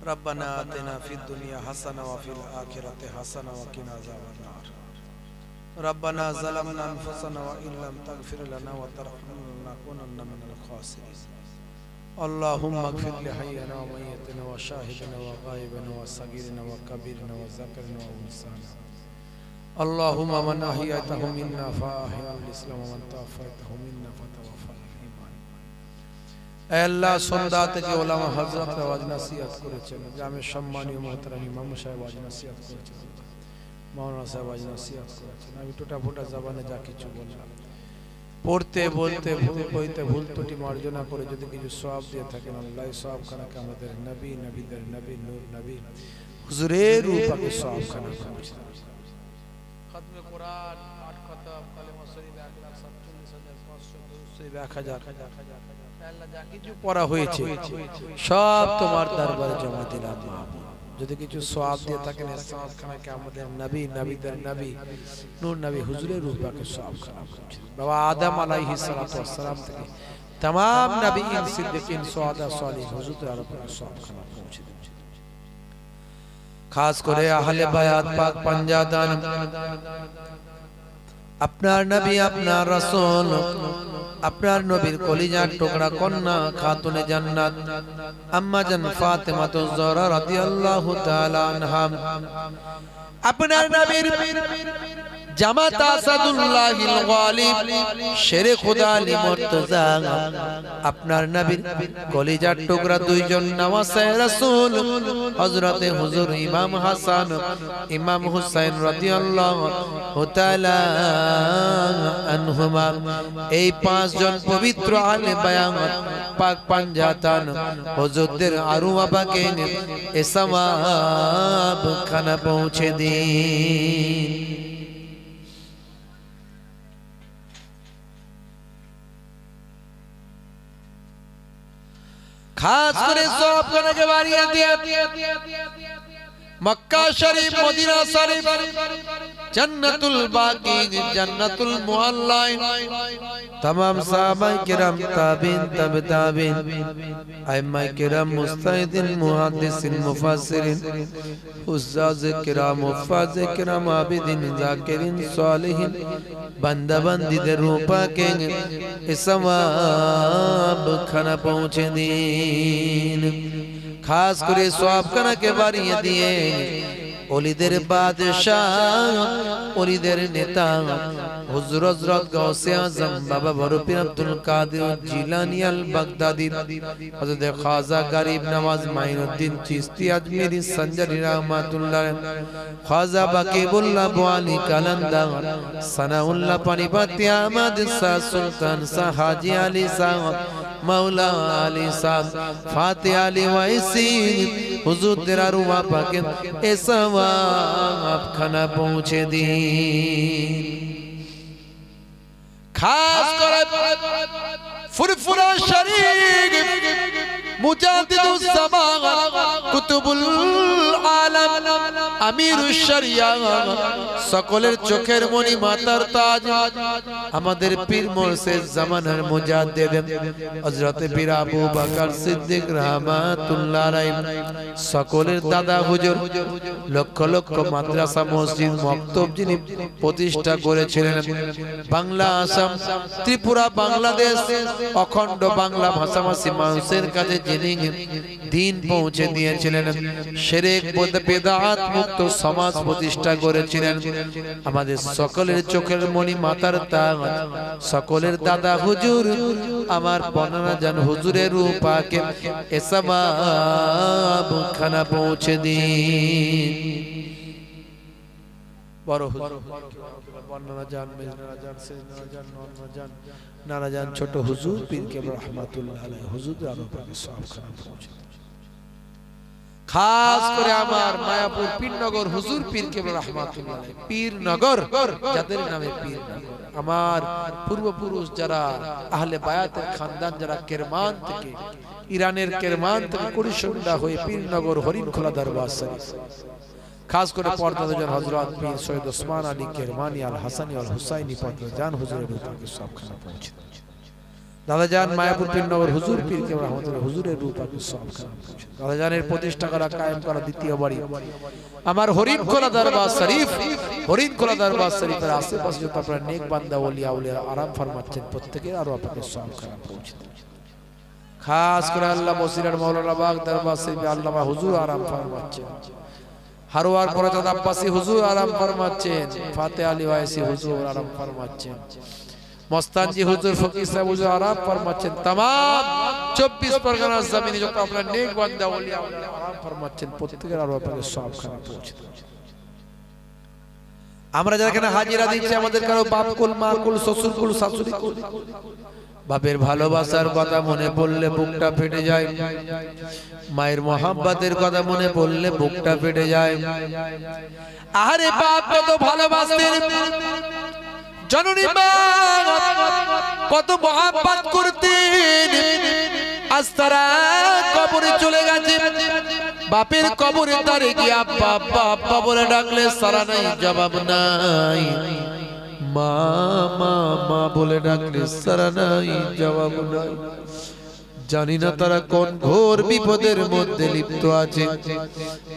রব্বানা আতিনা ফিদ দুনিয়া হাসানা ওয়া ফিল আখিরাতি হাসানা ওয়া কিনা আযাবান নার ربنا ظلمنا انفسنا وان لم تغفر لنا وترحمنا لنكونن من الخاسرين اللهم اغفر لحينا وميتنا وشاهدنا وغائبنا وصغيرنا وكبيرنا وذكرنا وانثانا اللهم من احييته منا فاحيا الاسلام ومن توفيته منا فتوفنا الايمان اے اللہ سندا থেকে ওলামা হযরতরা ওয়াজ নসিহত করেছেন জামে সম্মানীয় মুহতারাম ইমাম সাহেব ওয়াজ নসিহত করেছেন মাওলানা সাহেব আজ নসিহত করেছেন আমি টোটা ফোটা জবানে যা কিছু বললাম পড়তে বলতে ভুল ত্রুটি মার্জনা করে যদি কিছু সওয়াব দিয়ে থাকেন আল্লাহ সওয়াব খানাকে আমাদের নবী নবীদের নবী নূর নবী হুজুরের রূপকে সওয়াব খানা পৌঁছে দেন খতমে কোরআন পাঠ খতম কালেমা শরীফ 1,47,500 আল্লাহ যা কিছু পড়া হয়েছে সব তোমার দরবারে জমা দিলাম যদি কিছু সওয়াব দিয়ে থাকেন সওয়াব খানাকে আমাদের নবী নবীদের নবী নূর নবী হুজুরের রূপকে সওয়াব খানা পৌঁছে বাবা আদম আলাইহিস সালাতু ওয়াস সালাম থেকে तमाम নবীন সিদ্দিকিন সুহাদা সালিহিন হুজুরের রূপকে সওয়াব খানা পৌঁছে দেন খাস করে আহলে বায়াত পাক পাঞ্জাদান আপনার নবী আপনার রাসূল আপনার নবীর কলিজার টুকরা কন্যা খাতুনে জান্নাত আম্মা জান ফাতেমা তুজ জোহরা রাদিয়াল্লাহু তাআলা আনহা আপনার নবীর জামাত আসাদুল্লাহিল গালিব শেরে খোদা আলী মুর্তজা আপনার নবীর কলিজার টুকরা দুইজন নওয়াসে রাসূল হযরতে হুজুর ইমাম হাসান ইমাম হুসাইন রাদিয়াল্লাহু তাআলা আনহুমা এই পাঁচজন পবিত্র আহলে বায়াত পাক পাঞ্জাতান হুজুরদের আরওয়া পাকে এ সওয়াব খানা পৌঁছে দিন खास करे सौंप करने के बारियां दिया मक्का शरीफ मदीना शरीफ जन्नतुल बाकी जन्नतुल मुअल्ला तमाम सहाबा किराम ताबीन तब ताबीन अइम्मा किराम मुस्तहिदिन मुहद्दिसिन मुफस्सिरिन हुज्जाज किराम हुफ्फाज किराम आबिदिन जाकिरिन सालिहिन बंदा बंदीদের রূপকে এ সওয়াব খানা পৌঁছে দিন खास करे सवाब खाना के बारियां दिए ओलिदेर बादशाह ओलिदेर नेता हुजूर हजरत गौसे आजम बाबा बरपीर अब्दुल कादिर जिलानी अल बगदादी हजरत ख्वाजा गरीब नवाज माइनुद्दीन चिश्ती अजमेरी संजरी रहमतुल्लाह ख्वाजा बकीबुल्लाह बुआली कलंदर सनाउल्लाह पानीपती अहमद शाह सुल्तान शाह हाजी अली शाह मौला अली साहब फातिह अली वैसी हुजूर तेरा रुआ पाके ए सवाब खाना पहुंचे दी खास कर फुरफुरा शरीफ मुजाद्दिदुस ज़मान कुतुबुल आलम আমিরুশ শরিয়া সকলের চোখের মনি মাতার তাজ আমাদের পীর মুর্শিদ জামানার মুজাদ্দিদ হযরত পীর আবু বকর সিদ্দিক রাহমাতুল্লাহ আলাইহি সকলের দাদা হুজুর লক্ষ লক্ষ মাদ্রাসা মসজিদ মক্তব যিনি প্রতিষ্ঠা করেছিলেন বাংলা আসাম ত্রিপুরা বাংলাদেশ অখণ্ড বাংলা ভাষাভাষী মানুষের কাছে যিনি দিন পৌঁছে দিয়েছিলেন, শিরক বিদআত মুক্ত সমাজ প্রতিষ্ঠা করেছিলেন। আমাদের সকলের চোখের মণি, মাথার তাজ, সকলের দাদা হুজুর আমার বর্ণনা জান হুজুরের রূপাকে এসামাব খানা পৌঁছে দিন। বড় হুজুর বর্ণনা জান, মেজনা জান, সেজনা জান, নন্না জান, নানা জান, ছোট হুজুর পীর কেবলা রহমাতুল্লাহ আলাইহি হুজুর আরো পাকে সব খানা পৌঁছে। খাস করে আমার মায়াপুর পীরনগর হুজুর পীর কেবলা রহমাতুল্লাহ আলাইহি পীরনগর, যাদের নামে পীরনগর, আমার পূর্বপুরুষ যারা আহলে বায়াতের খানদান, যারা কেরমান থেকে, ইরানের কেরমান থেকে কুড়িশুন্ডা হয়ে পীরনগর হরিণখোলা দরবার শরীফ, খাস করে পর্দাদার হযরত পীর সৈয়দ ওসমান আলী কেরমানি আল হাসানি আল হুসাইনি পর্দাদান হুজুরের রূপাকে সবখানে পৌঁছে। দাদা জান মায়াপুর পীরনগর হুজুর পীর কেবলা রহমাতুল্লাহ হুজুরের রূপাকে সবখানে পৌঁছে। দাদা জানের প্রতিষ্ঠা করা, কায়েম করা দ্বিতীয় বাড়ি আমার হরিণখোলা দরবার শরীফ। হরিণখোলা দরবার শরীফের আশেপাশে যত আপনারা নেক বান্দা ওলিয়া উলিয়া আরাম ফরমাচ্ছেন, প্রত্যেকের আরো আপনাকে সবখানে পৌঁছে। খাস করে আল্লাহ বসিরার মাওলানা বাগ দরবার শরীফে আল্লামা হুজুর আরাম ফরমাচ্ছেন, হারোয়ার পরাজাত আব্বাসী হুজুর আরাম ফরমাচ্ছেন, ফাতে আলী ওয়াইসি হুজুর আরাম ফরমাচ্ছেন, মস্তানজি হুজুর, ফকির সাহেব হুজুর আরাম ফরমাচ্ছেন। तमाम 24 পরগনার জমিনে যত আপনারা নেক বান্দা ওলিয়া আরাম ফরমাচ্ছেন, প্রত্যেকের আরো আপনাকে সবখানে পৌঁছে। আমরা যারা এখানে হাজিরা দিচ্ছি, আমাদের কারো বাপ কুল, মা কুল, শ্বশুর কুল, শাশুড়ি কুল, বাপের ভালোবাসার কথা মনে পড়লে বুকটা ফেটে যায়, মায়ের মোহাব্বতের কথা মনে পড়লে বুকটা ফেটে যায়। আরে বাপ কত ভালোবাসতেন, জননী মা কত মোহাব্বত করতেন, আজ তারা কবরে চলে গেছে। বাপের কবরে তারে গিয়ে আব্বা আব্বা আব্বা বলে ডাকলে সারা নাই, জবাব নাই। মা মা মা বলে ডাকলে সারা নাই, জবাব নাই। জানি না তারা কোন ঘোর বিপদের মধ্যে লিপ্ত আছে।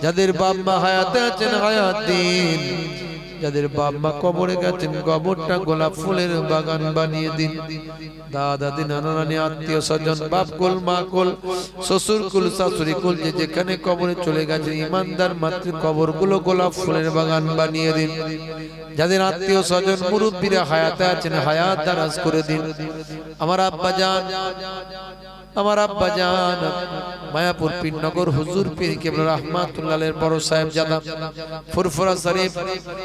যাদের বাপ মা হায়াতে আছেন হায়াত দিন, যাদের বাপ মা কবরে গেছেন কবরটা গোলাপ ফুলের বাগান বানিয়ে দিন। দাদা দিন, নানা নানি, আত্মীয় স্বজন, বাপ কুল, মা কুল, শ্বশুর কুল, শাশুড়ি কুল, যে যেখানে কবরে চলে গেছে ইমানদার মাতৃ কবরগুলো গোলাপ ফুলের বাগান বানিয়ে দিন। যাদের আত্মীয় স্বজন মুরব্বীরা হায়াতে আছেন হায়াত দারাজ করে দিন। আমার আব্বা জান, আমার আব্বা জান মায়াপুর পীরনগর হুজুর পীর কেবলা রহমাতুল্লাহ আলাইহির বড় সাহেব জাদা ফুরফুরা শরীফ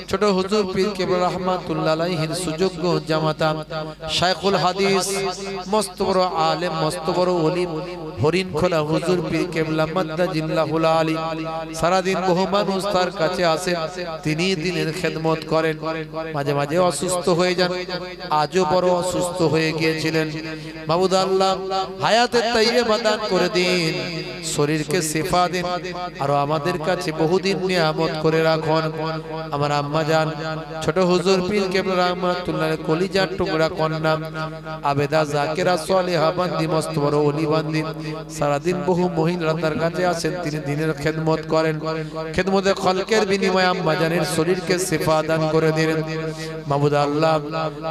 ছোট হুজুর পীর কেবলা রহমাতুল্লাহ আলাইহির সুযোগ্য জামাতা শায়খুল হাদিস, মস্ত বড় আলেম, মস্ত বড় ওলি হরিণখোলা হুজুর পীর কেবলা মাদ্দাজিল্লাহুল আলী। সারা দিন বহু মানুষ তার কাছে আসেন, তিনি দিনের খেদমত করেন। মাঝে মাঝে অসুস্থ হয়ে যান, আজও বড় অসুস্থ হয়ে গিয়েছিলেন। মাবুদ আল্লাহ হায়াতে তাইয়্যিবা দান করে দিন, শরীরকে শিফা দিন, আর আমাদের কাছে বহুদিন নিয়ামত করে রাখুন। আমার আম্মা জান ছোট হুজুর পীর কেবলা রহমাতুল্লাহ কলিজার টুকরা কন্যা আবেদা জাকিরা সালেহা বান্দি, মস্ত বড় ওলি বান্দি। সারা দিন বহু মহিলা তার কাছে আসেন, তিনি দিনের খেদমত করেন। খেদমতে খলকের বিনিময়ে আম্মা জানের শরীরকে শিফা দান করে দিলেন। মাবুদ আল্লাহ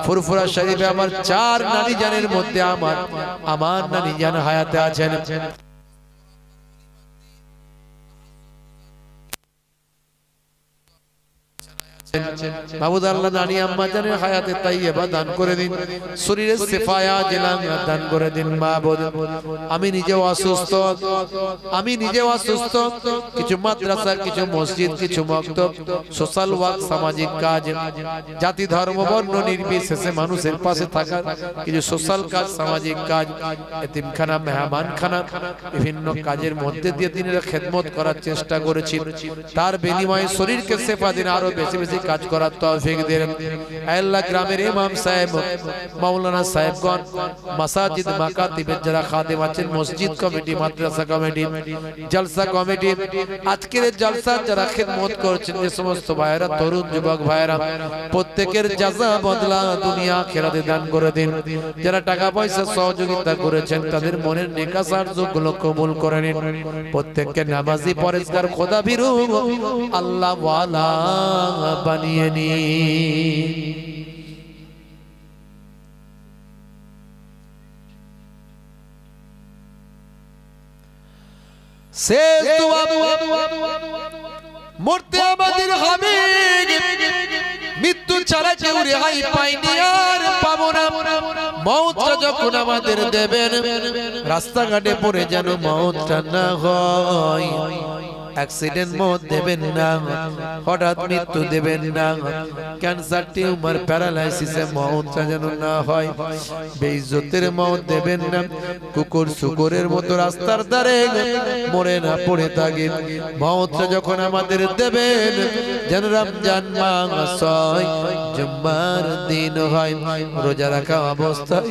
ফুরফুরা শরীফে আমার 4 নানি জানের মধ্যে আমার নানি জান হায়াতে আছেন। মাবুদ আল্লাহ নানি আম্মা জানের হায়াতে তাইয়্যিবা দান করে দিন, শরীরে শিফায়া জিলান দান করে দিন। মাবুদ আমি নিজেও অসুস্থ, কিছু মাদ্রাসা, কিছু মসজিদ, কিছু মক্তব, সোশ্যাল ওয়ার্ক, সামাজিক কাজ, জাতি ধর্ম বর্ণ নির্বিশেষে মানুষের পাশে থাকা কিছু সোশ্যাল কাজ, সামাজিক কাজ, এতিমখানা, মেহমানখানা, বিভিন্ন কাজের মধ্যে দিয়ে দিনের খেদমত করার চেষ্টা করেছি। তার বিনিময়ে শরীরকে শিফা দিন, আরো বেশি বেশি কাজ করার তৌফিক দেন। আল্লাহ গ্রামের ইমাম সাহেব, মাওলানা সাহেবগণ, মাসাজিদ মাকাতিবের যারা খাদেম আছেন, মসজিদ কমিটি, মাদ্রাসা কমিটি, জলসা কমিটি, আজকের জলসা যারা খিদমত করছেন, যে সমস্ত ভাইরা, তরুণ যুবক ভাইরা, প্রত্যেকের জাযা বদলা দুনিয়া আখিরাতে দান করে দিন। যারা টাকা পয়সা সহযোগিতা করেছেন তাদের মনের নেক আরজুগুলো কবুল করে নিন। প্রত্যেককে নামাজি, পরেজগার, খোদাভীরু, আল্লাহ ওয়ালা বানিয়ে নিন। শেষ দোয়া মরতে আমাদের হবে, মৃত্যু ছাড়া কেউ রেহাই পাইনি আর পাবো না। মওতটা যখন আমাদের দেবেন, রাস্তাঘাটে পড়ে যেন মওতটা না হয়। অ্যাক্সিডেন্ট মত দেবেন না, হঠাৎ মৃত্যু দেবেন না, ক্যান্সার টিউমার প্যারালাইসিসে মওতটা যেন না হয়। বেইজ্জতের মত দেবেন না, কুকুর শুকুরের মতো রাস্তার ধারে মরে না পড়ে থাকে। মওতটা যখন আমাদের দেবেন, যেন রমজান মাস হয়, জুম্মার দিন হয়, রোজা রাখা অবস্থায়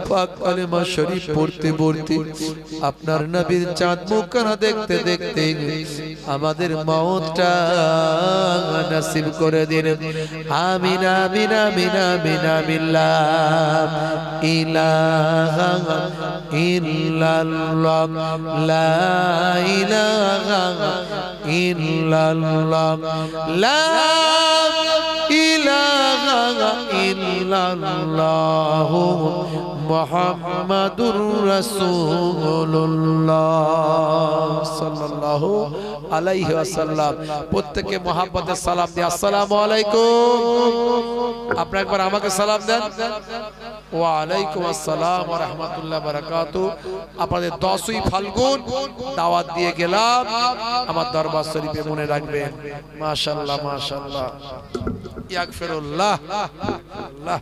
পাক কালেমা শরীফ পড়তে পড়তে আপনার নবীর চাঁদ মুখখানা দেখতে দেখতে আমাদের মওতটা নসিব করে দিন। আমিন আমিন আমিন আমিন বিল্লাহ ইলাহা ইল্লাল্লাহ লা ইলাহা ইল্লাল্লাহ লা ইলাহা ইল্লাল্লাহ মুহাম্মাদুর রাসূলুল্লাহ সাল্লাল্লাহু আলাইহি ওয়াসাল্লাম। প্রত্যেককে মহব্বতের সালাম দিয়ে আসসালামু আলাইকুম। আপনি একবার আমাকে সালাম দেন। ওয়া আলাইকুম আসসালাম ওয়া রাহমাতুল্লাহি ওয়া বারাকাতুহু। আপনাদের 10ই ফাল্গুন দাওয়াত দিয়ে গেলাম, আমার দরবার শরীফে মনে রাখবেন। মাশাআল্লাহ মাশাআল্লাহ। ইয়াগফিরুল্লাহ। আল্লাহ